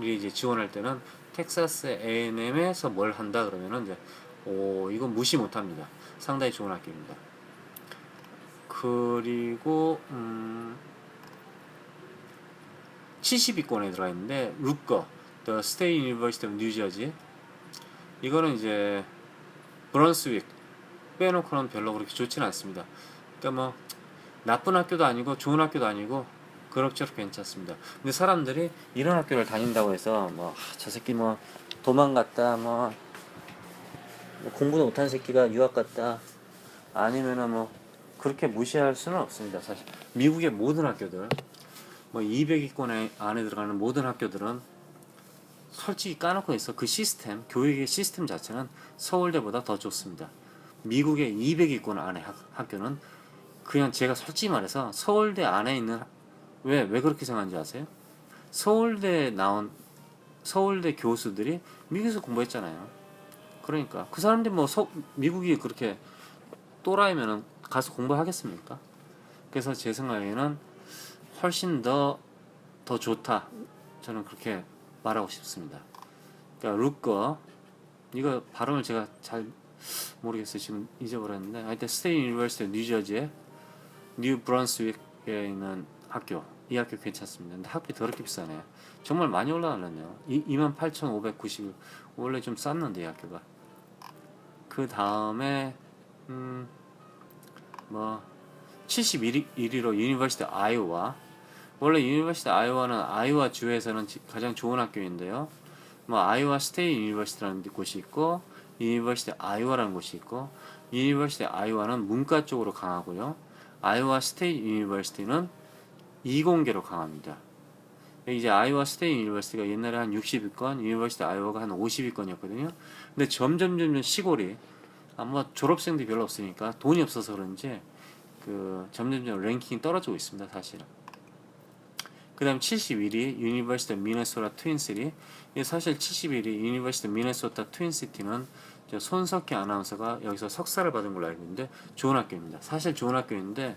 이 이제 지원할 때는 텍사스 A&M에서 뭘 한다 그러면은 이제 오, 이건 무시 못합니다. 상당히 좋은 학교입니다. 그리고 70위권에 들어가 있는데 루커, The State University of New Jersey. 이거는 이제 브런스윅 빼놓고는 별로 그렇게 좋지는 않습니다. 그러니까 뭐 나쁜 학교도 아니고 좋은 학교도 아니고 그럭저럭 괜찮습니다. 근데 사람들이 이런 학교를 다닌다고 해서 뭐 저 새끼 뭐 도망갔다, 뭐 공부도 못한 새끼가 유학 갔다, 아니면은 뭐 그렇게 무시할 수는 없습니다. 사실 미국의 모든 학교들, 뭐 200위권 안에 들어가는 모든 학교들은 솔직히 까놓고 있어. 그 시스템, 교육의 시스템 자체는 서울대보다 더 좋습니다. 미국의 200위권 안에 학교는 그냥 제가 솔직히 말해서 서울대 안에 있는, 왜 그렇게 생각하는지 아세요? 서울대 교수들이 미국에서 공부했잖아요. 그러니까 그 사람들이 뭐 미국이 그렇게 또라이면은 가서 공부하겠습니까? 그래서 제 생각에는 훨씬 더 좋다, 저는 그렇게 말하고 싶습니다. 그러니까 루커, 이거 발음을 제가 잘 모르겠어요. 지금 잊어버렸는데 하여튼 스테이트 유니버시티 뉴저지의 뉴 브런스윅에 있는 학교, 이 학교 괜찮습니다. 근데 학비 더럽게 비싸네요. 정말 많이 올라가네요. 28,590, 원래 좀 쌌는데 이 학교가. 그 다음에 뭐 71위로 유니버시티 아이오와. 원래 유니버시티 아이오와는 아이오와 주에서는 가장 좋은 학교인데요. 뭐 아이오와 스테이트 유니버시티라는 곳이 있고 유니버시티 아이오와라는 곳이 있고, 유니버시티 아이오와는 문과 쪽으로 강하고요. 아이오와 스테이트 유니버시티는 이공계로 강합니다. 이제 아이오와 스테이트 유니버시티가 옛날에 한 60위권, 유니버시티 아이오와가 한 50위권이었거든요. 근데 점점 시골이 아마 졸업생들이 별로 없으니까 돈이 없어서 그런지 그 점점 랭킹이 떨어지고 있습니다, 사실은. 그 다음 71위 유니버시티 미네소타 트윈시티. 사실 71위 유니버시티 미네소타 트윈시티는 손석희 아나운서가 여기서 석사를 받은 걸로 알고 있는데 좋은 학교입니다. 사실 좋은 학교인데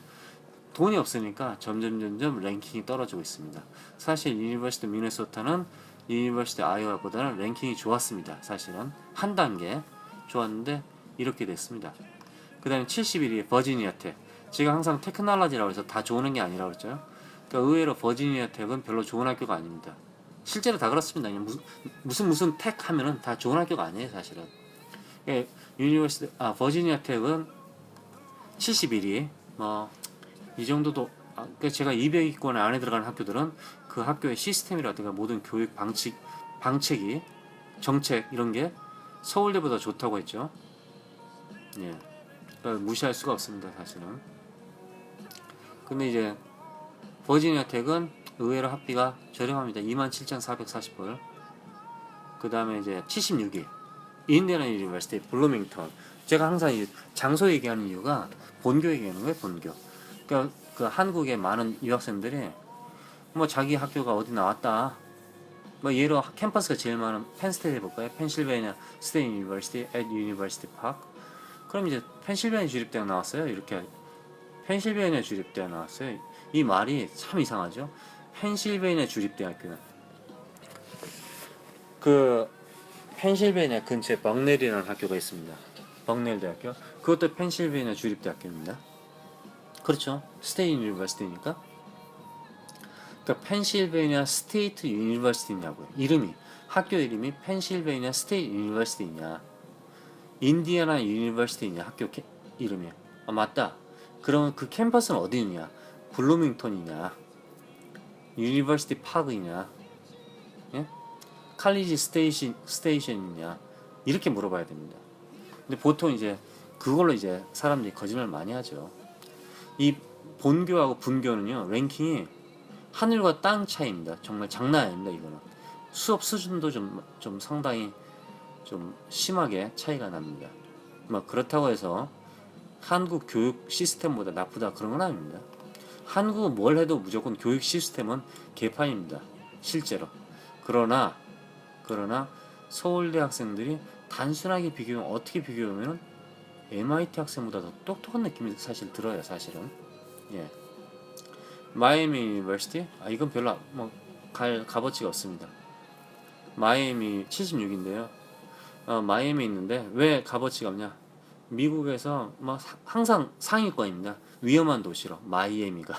돈이 없으니까 점점 랭킹이 떨어지고 있습니다. 사실 유니버시티 미네소타는 유니버시티 아이오와보다는 랭킹이 좋았습니다. 사실은 한 단계 좋았는데 이렇게 됐습니다. 그 다음에 71위 버지니아 텍. 제가 항상 테크놀로지라고 해서 다 좋은 게 아니라고 했죠. 그러니까 의외로 버지니아 텍은 별로 좋은 학교가 아닙니다. 실제로 다 그렇습니다. 그냥 무슨 텍 하면은 다 좋은 학교가 아니에요, 사실은. 버지니아 텍은 71위, 뭐 이 정도도. 그러니까 제가 200위권 안에 들어가는 학교들은 그 학교의 시스템이라든가 모든 교육 방책이, 정책 이런 게 서울대보다 좋다고 했죠. 예, 그러니까 무시할 수가 없습니다, 사실은. 근데 이제 버지니아 텍은 의외로 학비가 저렴합니다. 27,440불. 그 다음에 이제 76위 인디애나 유니버시티 블루밍턴. 제가 항상 이 장소 얘기하는 이유가 본교 얘기하는 거예요, 본교. 그러니까 그 한국의 많은 유학생들이 뭐 자기 학교가 어디 나왔다, 뭐 예로 캠퍼스가 제일 많은 펜스테이트 해볼까요? 펜실베이니아 스테이트 유니버시티 앳 유니버시티 파크. 그럼 이제 펜실베이니아 주립대학 나왔어요, 이렇게. 펜실베이니아 주립대학 나왔어요. 이 말이 참 이상하죠. 펜실베이니아 주립대학교는 그 펜실베이니아 근처에 벅넬이라는 학교가 있습니다. 벅넬 대학교. 그것도 펜실베이니아 주립대학교입니다. 그렇죠. 스테이트 유니버시티니까. 그러니까 펜실베이니아 스테이트 유니버시티냐고요. 이름이, 학교 이름이 펜실베이니아 스테이트 유니버시티냐, 인디애나 유니버시티냐, 학교 이름이요. 아, 맞다. 그러면 그 캠퍼스는 어디냐? 블루밍턴이냐, 유니버시티 파크이냐, 예? 칼리지 스테이션이냐, 이렇게 물어봐야 됩니다. 근데 보통 이제 그걸로 이제 사람들이 거짓말 많이 하죠. 이 본교하고 분교는요, 랭킹이 하늘과 땅 차이입니다. 정말 장난 아닙니다. 이거는 수업 수준도 좀 상당히 좀 심하게 차이가 납니다. 뭐 그렇다고 해서 한국 교육 시스템보다 나쁘다, 그런 건 아닙니다. 한국은 뭘 해도 무조건 교육 시스템은 개판입니다, 실제로. 그러나 서울대 학생들이 단순하게 비교하면, 어떻게 비교하면 MIT 학생보다 더 똑똑한 느낌이 사실 들어요, 사실은. 예. 마이애미 유니버시티, 이건 별로 뭐 값어치가 없습니다. 마이애미 76인데요. 마이애미에 있는데 왜 값어치가 없냐? 미국에서 뭐 항상 상위권입니다. 위험한 도시로 마이애미가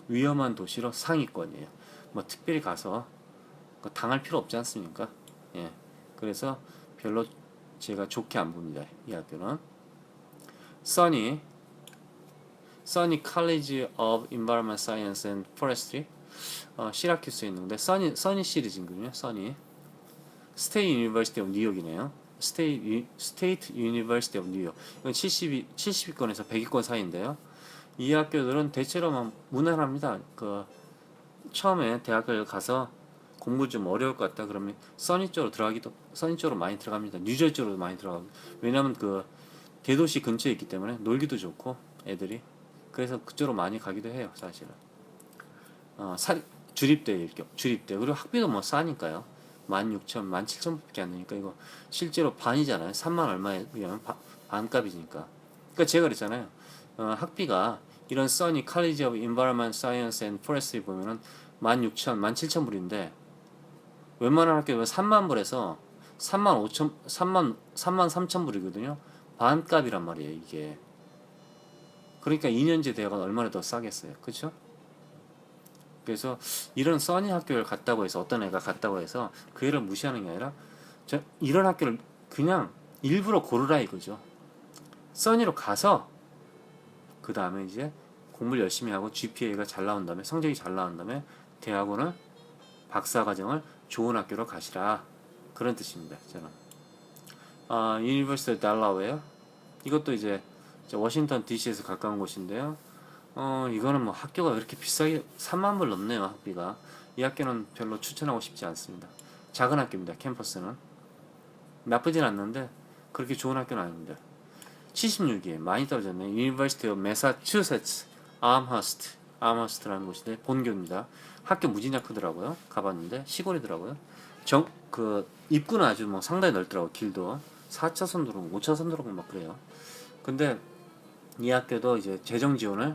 위험한 도시로 상위권이에요. 뭐 특별히 가서 당할 필요 없지 않습니까? 예. 그래서 별로 제가 좋게 안 봅니다. 이 학교는 써니 College of Environment Science and Forestry 시라큐스에 있는데 써니 시리즈거든요. 써니 스테이트 유니버시티 오브 뉴욕이네요. 스테이트 유니버시티 오브 뉴욕. 이건 70위권에서 100위권 사이인데요. 이 학교들은 대체로 무난합니다. 처음에 대학을 가서 공부 좀 어려울 것 같다 그러면 써니 쪽으로 많이 들어갑니다. 뉴저지 쪽으로 많이 들어가고. 왜냐면 대도시 근처에 있기 때문에 놀기도 좋고 애들이. 그래서 그쪽으로 많이 가기도 해요, 사실은. 주립대 그리고 학비도 뭐 싸니까요. 16,000, 17,000밖에 안 되니까 이거 실제로 반이잖아요. 3만 얼마에 비하면 반값이니까. 그러니까 제가 그랬잖아요. 학비가 이런 써니 College of Environment Science and Forestry 보면은 16,000, 17,000불인데 웬만한 학교는 3만 불에서 3만 3,000불이거든요. 반값이란 말이에요, 이게. 그러니까 2년제 대학은 얼마나 더 싸겠어요. 그렇죠? 그래서 이런 써니 학교를 갔다고 해서 어떤 애가 갔다고 해서 그 애를 무시하는 게 아니라 이런 학교를 그냥 일부러 고르라 이거죠. 써니로 가서 그 다음에 이제 공부를 열심히 하고 GPA가 잘 나온 다음에 성적이 잘 나온 다음에 대학원을 박사과정을 좋은 학교로 가시라 그런 뜻입니다. 저는 유니버시티 델라웨어 이것도 이제 워싱턴 DC에서 가까운 곳인데요. 이거는 뭐 학교가 그렇게 비싸게 3만 불 넘네요. 학비가. 이 학교는 별로 추천하고 싶지 않습니다. 작은 학교입니다. 캠퍼스는 나쁘진 않는데 그렇게 좋은 학교는 아닙니다. 76위에 많이 떨어졌네요. 유니버시티 오브 매사추세츠 암허스트라는 곳인데 본교입니다. 학교 무지나 크더라고요. 가봤는데 시골이더라고요. 입구는 아주 뭐 상당히 넓더라고. 길도 4차선 도로, 5차선 도로 막 그래요. 근데 이 학교도 이제 재정 지원을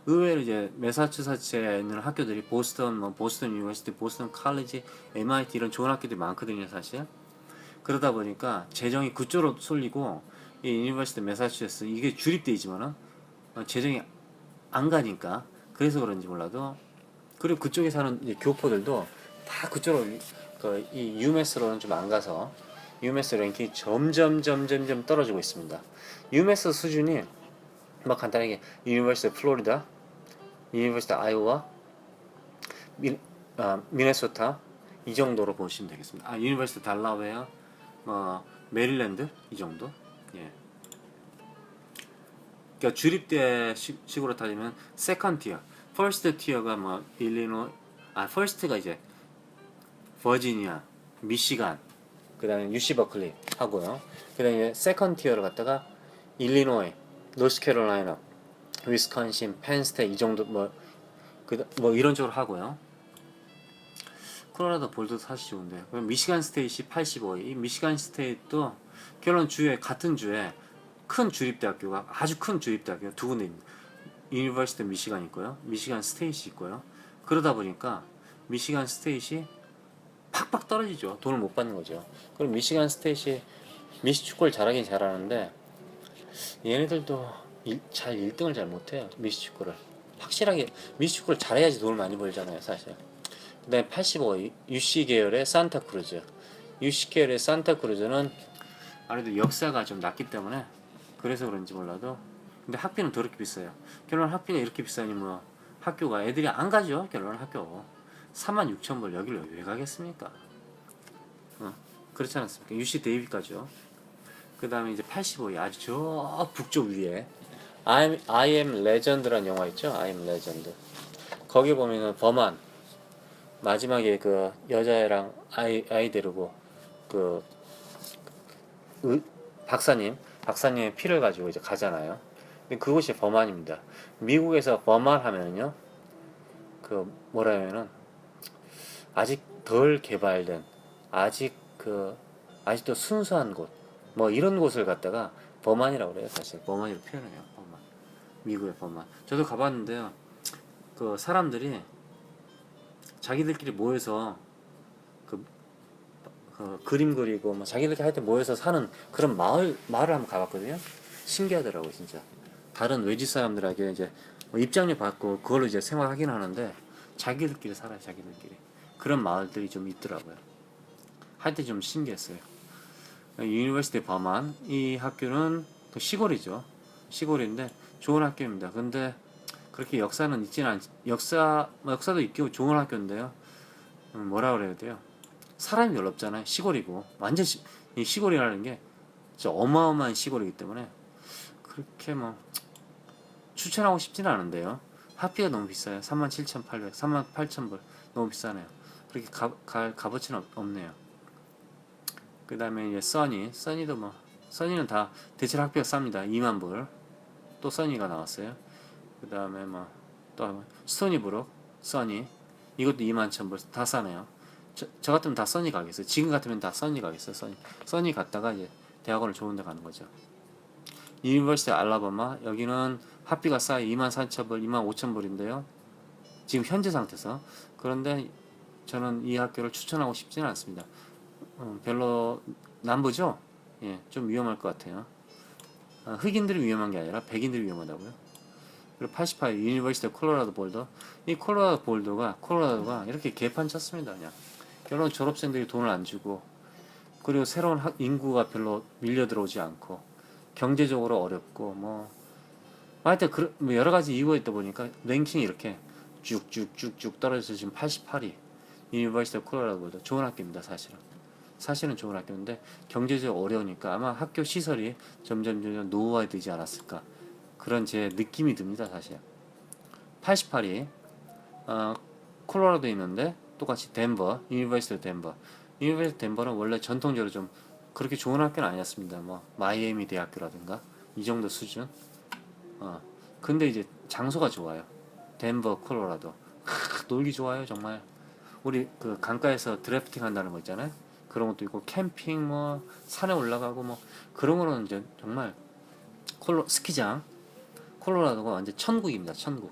의외로 이제 매사추세츠에 있는 학교들이 보스턴 유니버시티, 보스턴 칼리지, MIT 이런 좋은 학교들이 많거든요, 사실. 그러다 보니까 재정이 그쪽으로 쏠리고 이 유니버시티 매사추세츠 이게 주립대이지만은 재정이 안 가니까 그래서 그런지 몰라도 그리고 그쪽에 사는 이제 교포들도 다 그쪽으로 이 UMass로는 좀 안 가서 UMass 랭킹이 점점 떨어지고 있습니다. UMass 수준이 뭐 간단하게 유니버시티 플로리다, 유니버시티 아이오와, 미네소타 이 정도로 보시면 되겠습니다. 유니버시티 달라웨어, 메릴랜드 이 정도. 예. 그러니까 주립대 식으로 따지면 세컨 티어, 퍼스트 티어가 퍼스트가 이제 버지니아, 미시간, 그다음에 UC 버클리 하고요. 그다음에 세컨 티어를 갖다가 일리노이, 노스캐롤라이나, 위스콘신, 펜스테이트 이 정도 이런 쪽으로 하고요. 콜로라도 볼도 사실 좋은데. 그럼 미시간 스테이시 85위. 이 미시간 스테이트도 결론 같은 주에 큰 주립대학교가 아주 큰 주립대학교 두 군데 있습니다. 유니버시티 미시간 있고요. 미시간 스테이시 있고요. 그러다 보니까 미시간 스테이시 팍팍 떨어지죠. 돈을 못 받는 거죠. 그럼 미시간 스테이시 미시축구를 잘하긴 잘하는데 얘네들도 1등을 잘 못해요. 미시축구를 확실하게 미시축구를 잘해야지 돈을 많이 벌잖아요, 사실. 그 다음에 85 UC 계열의 산타크루즈. UC 계열의 산타크루즈는 아무래도 역사가 좀 낮기 때문에 그래서 그런지 몰라도 근데 학비는 더럽게 비싸요. 결론 학비가 이렇게 비싸니 학교가 애들이 안 가죠. 결론 학교 46,000불 여기를 왜 가겠습니까? 그렇지 않습니까? UC 데이비 가죠. 그 다음에 이제 85위 아주 저 북쪽 위에 I am Legend라는 영화 있죠? I am Legend. 거기 보면은 버만 마지막에 그 여자애랑 아이 데리고 박사님의 피를 가지고 이제 가잖아요. 근데 그곳이 버만입니다. 미국에서 버만 하면은요, 뭐라 하면은 아직 덜 개발된 아직도 순수한 곳 이런 곳을 갖다가 버만이라고 그래요. 사실 버만이라고 표현해요. 버만. 미국의 버만. 저도 가봤는데요. 사람들이 자기들끼리 모여서 그림 그리고 뭐 자기들끼리 하여튼 모여서 사는 그런 마을을 한번 가봤거든요. 신기하더라고 진짜. 다른 외지 사람들에게 이제 뭐 입장료 받고 그걸로 이제 생활하긴 하는데 자기들끼리 살아요. 자기들끼리. 그런 마을들이 좀 있더라고요. 하여튼 좀 신기했어요. 유니버시티 버만 이 학교는 또 시골이죠. 시골인데 좋은 학교입니다. 근데 그렇게 역사는 있지는 않 역사도 있고 좋은 학교인데요. 뭐라 그래야 돼요? 사람이 별로 없잖아요. 시골이고 완전 이 시골이라는 게 진짜 어마어마한 시골이기 때문에 그렇게 뭐 추천하고 싶지는 않은데요. 학비가 너무 비싸요. 37,800, 38,000불 너무 비싸네요. 그렇게 갈 값어치는 없네요. 그 다음에 이제 써니도 뭐 써니는 다 대체 학비가 쌉니다. 2만 불. 또 써니가 나왔어요. 그 다음에 뭐 또 스토니브룩 써니 이것도 21,000불 다 싸네요. 저 같으면 다 써니 가겠어요. 지금 같으면 다 써니 가겠어요. 써니 갔다가 이제 대학원을 좋은 데 가는 거죠. 유니버시티 알라바마 여기는 학비가 싸요. 24,000불, 25,000불인데요. 지금 현재 상태에서. 그런데 저는 이 학교를 추천하고 싶지는 않습니다. 별로 남부죠? 예, 좀 위험할 것 같아요. 흑인들이 위험한 게 아니라 백인들이 위험하다고요. 그리고 88 유니버시티 콜로라도 볼더 이 콜로라도가 이렇게 개판 쳤습니다. 그냥 결론 졸업생들이 돈을 안 주고 그리고 새로운 인구가 별로 밀려 들어오지 않고 경제적으로 어렵고 뭐 하여튼 뭐 여러 가지 이유가 있다 보니까 랭킹이 이렇게 쭉쭉쭉쭉 떨어져서 지금 88위 유니버시티 콜로라도 볼더 좋은 학교입니다. 사실은 좋은 학교인데 경제적으로 어려우니까 아마 학교 시설이 점점 노후화되지 않았을까 그런 제 느낌이 듭니다. 사실 88위 콜로라도 있는데 똑같이 유니버시티 덴버는 원래 전통적으로 좀 그렇게 좋은 학교는 아니었습니다. 뭐 마이애미 대학교라든가 이 정도 수준. 근데 이제 장소가 좋아요. 덴버 콜로라도 놀기 좋아요 정말. 우리 그 강가에서 드래프팅 한다는 거 있잖아요. 그런 것도 있고 캠핑 뭐 산에 올라가고 뭐 그런 거는 이제 정말 스키장 콜로라도가 완전 천국입니다. 천국.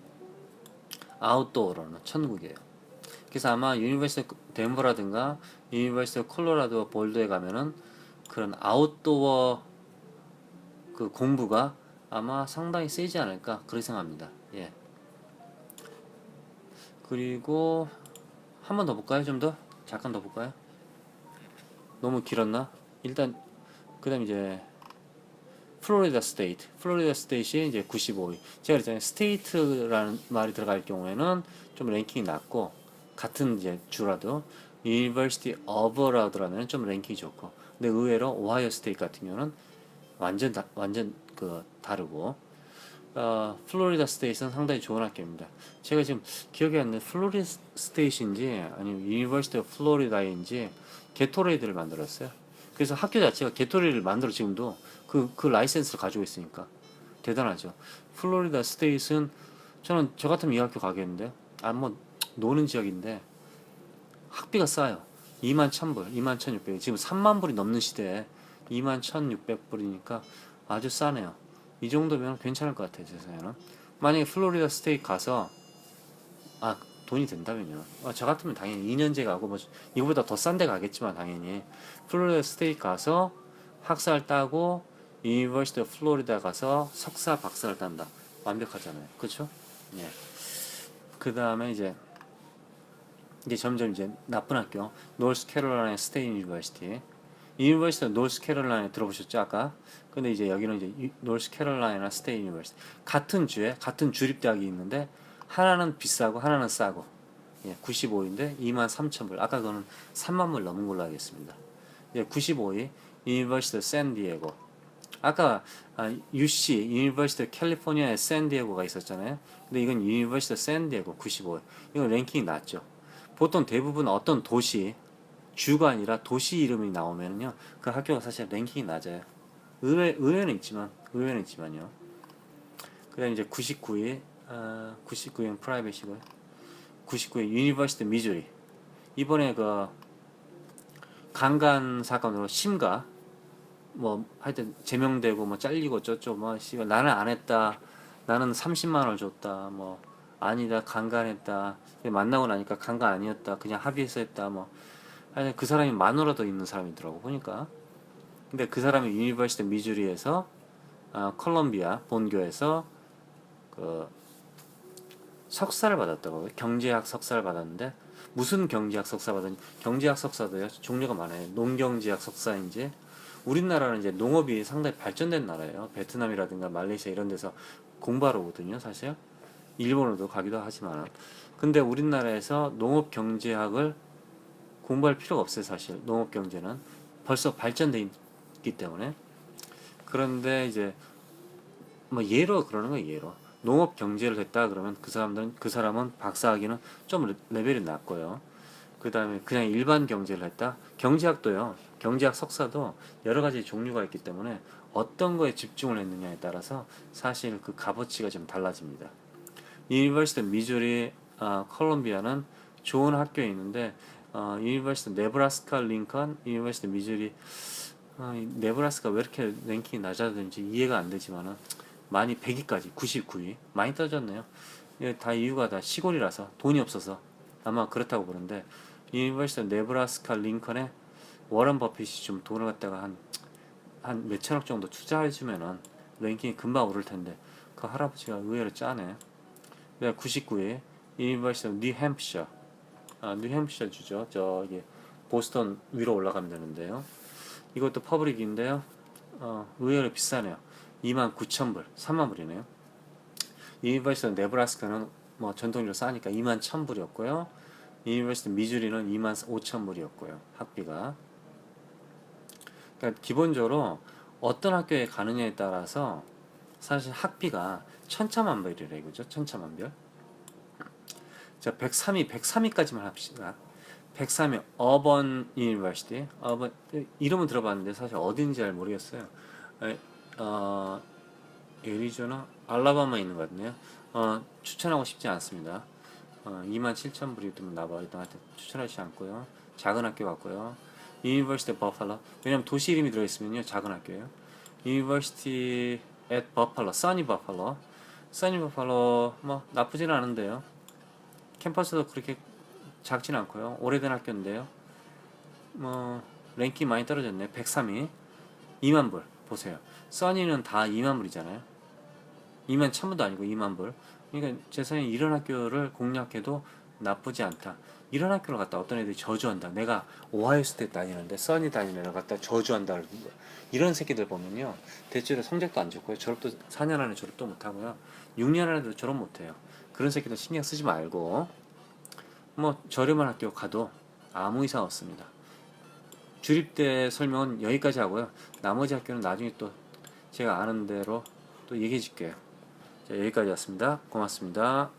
아웃도어로는 천국이에요. 그래서 아마 유니버시티 덴버라든가 유니버시티 콜로라도 볼더에 가면은 그런 아웃도어 그 공부가 아마 상당히 세지 않을까 그렇게 생각합니다. 예. 그리고 한 번 더 볼까요? 좀 더? 잠깐 더 볼까요? 너무 길었나? 일단 그다음 이제 플로리다 스테이트이 이제 95위. 제가 그랬잖아요. 스테이트라는 말이 들어갈 경우에는 좀 랭킹이 낮고 같은 이제 주라도 유니버시티 오버라더라면 좀 랭킹이 좋고 근데 의외로 오하이오 스테이트 같은 경우는 완전 다르고 플로리다 스테이트는 상당히 좋은 학교입니다. 제가 지금 기억이 안 나는데 플로리다 스테이트인지 아니면 유니버시티 오브 플로리다인지 게토레이드를 만들었어요. 그래서 학교 자체가 게토레이드를 만들어 지금도 그 라이센스를 가지고 있으니까 대단하죠. 플로리다 스테이트는 저는 저 같으면 이 학교 가겠는데 뭐 노는 지역인데 학비가 싸요. 21,000불, 21,600불. 지금 30,000불이 넘는 시대에 21,600불이니까 아주 싸네요. 이 정도면 괜찮을 것 같아요. 제 생각에는. 만약에 플로리다 스테이트 가서 돈이 된다면요. 저 같으면 당연히 2년제 가고 뭐 이거보다 더 싼 데 가겠지만 당연히 플로리다 스테이트 가서 학사를 따고 유니버시티 오브 플로리다 가서 석사 박사를 딴다. 완벽하잖아요. 그렇죠? 예. 그다음에 이제 점점 이제 나쁜 학교 노스캐롤라이나 스테이트 유니버시티 유니버시티 노스캐롤라이나 들어보셨죠 아까? 근데 이제 여기는 이제 노스캐롤라이나 스테이트 유니버시티 같은 주에 같은 주립대학이 있는데 하나는 비싸고 하나는 싸고 95인데 23,000불 아까 그거는 30,000불 넘은 걸로 알겠습니다. 95위 유니버시티 샌디에고 아까 UC 유니버시티 캘리포니아의 샌디에고가 있었잖아요. 근데 이건 유니버시티 샌디에고 95위 이건 랭킹이 낮죠. 보통 대부분 어떤 도시 주가 아니라 도시 이름이 나오면요 그 학교가 사실 랭킹이 낮아요. 의외는 있지만요. 그다음 이제 99위는 프라이빗이고요. 99위 유니버시티 미주리 이번에 그 강간 사건으로 심가 뭐 하여튼 제명되고 뭐 잘리고 어쩌고 뭐 나는 안 했다 나는 30만 원을 줬다 아니다 강간했다 만나고 나니까 강간 아니었다 그냥 합의해서 했다 하여튼 그 사람이 마누라도 있는 사람이더라고 보니까. 근데 그 사람이 유니버시티 미주리에서 컬럼비아 본교에서 그 석사를 받았다고. 경제학 석사를 받았는데 무슨 경제학 석사 받았니? 경제학 석사도요 종류가 많아요. 농경제학 석사인지, 우리나라는 이제 농업이 상당히 발전된 나라예요. 베트남이라든가 말레이시아 이런 데서 공부하러 오거든요 사실. 일본으로도 가기도 하지만. 근데 우리나라에서 농업 경제학을 공부할 필요가 없어요 사실. 농업 경제는 벌써 발전돼 있기 때문에. 그런데 이제 뭐 예로 그러는 거예요. 예로 농업 경제를 했다 그러면 그 사람은 박사학위는 좀 레벨이 낮고요. 그 다음에 그냥 일반 경제를 했다. 경제학도요. 경제학 석사도 여러 가지 종류가 있기 때문에 어떤 거에 집중을 했느냐에 따라서 사실 그 값어치가 좀 달라집니다. 유니버시티 미주리 컬럼비아는 좋은 학교에 있는데 유니버시티 네브라스카 링컨, 유니버시티 미주리 네브라스카 왜 이렇게 랭킹이 낮아졌는지 이해가 안 되지만은 많이 100위까지 99위 많이 떨어졌네요. 이게 다 이유가 다 시골이라서 돈이 없어서 아마 그렇다고 그러는데, 유니버시티 네브라스카 링컨에 워런 버핏이 좀 돈을 갖다가 한 몇천억 정도 투자해주면은 랭킹이 금방 오를 텐데 그 할아버지가 의외로 짜네. 99위 유니버시티 뉴햄프셔, 뉴햄프셔 주죠. 저기 보스턴 위로 올라가면 되는데요. 이것도 퍼블릭인데요. 의외로 비싸네요. 29,000불, 3만불이네요. 유니버시티 네브라스카는 뭐 전통적으로 싸니까 21,000불이었고요. 유니버시티 미주리는 25,000불이었고요. 학비가. 그러니까 기본적으로 어떤 학교에 가느냐에 따라서 사실 학비가 천차만별이래 이거죠. 천차만별. 자, 103위까지만 합시다. 103위 어번 유니버시티. 어번 이름은 들어봤는데 사실 어딘지 잘 모르겠어요. 어, 애리조나 알라바마에 있는 것 같네요. 추천하고 싶지 않습니다. 27,000불이 좀 나와있던 하여튼 추천하지 않고요. 작은 학교 같고요. 유니버시티 버팔로, 왜냐면 도시 이름이 들어있으면요 작은 학교예요. 유니버시티 앳 버팔로, 써니 버팔로. 써니 버팔로 뭐 나쁘진 않은데요. 캠퍼스도 그렇게 작진 않고요. 오래된 학교인데요. 뭐 랭킹 많이 떨어졌네. 103위 2만불 보세요. 써니는 다 2만불이잖아요. 21,000불도 아니고 2만불. 그러니까 제 생각에 이런 학교를 공략해도 나쁘지 않다. 이런 학교를 갖다 어떤 애들이 저주한다. 내가 오하이오 스테이트 다니는데 써니 다니는 애를 갖다 저주한다. 이런 새끼들 보면요 대체로 성적도 안 좋고요. 졸업도 4년 안에 졸업도 못하고요. 6년 안에도 졸업 못해요. 그런 새끼들 신경 쓰지 말고 뭐 저렴한 학교 가도 아무 이상 없습니다. 주립대 설명은 여기까지 하고요. 나머지 학교는 나중에 또 제가 아는 대로 또 얘기해 줄게요. 자, 여기까지였습니다. 고맙습니다.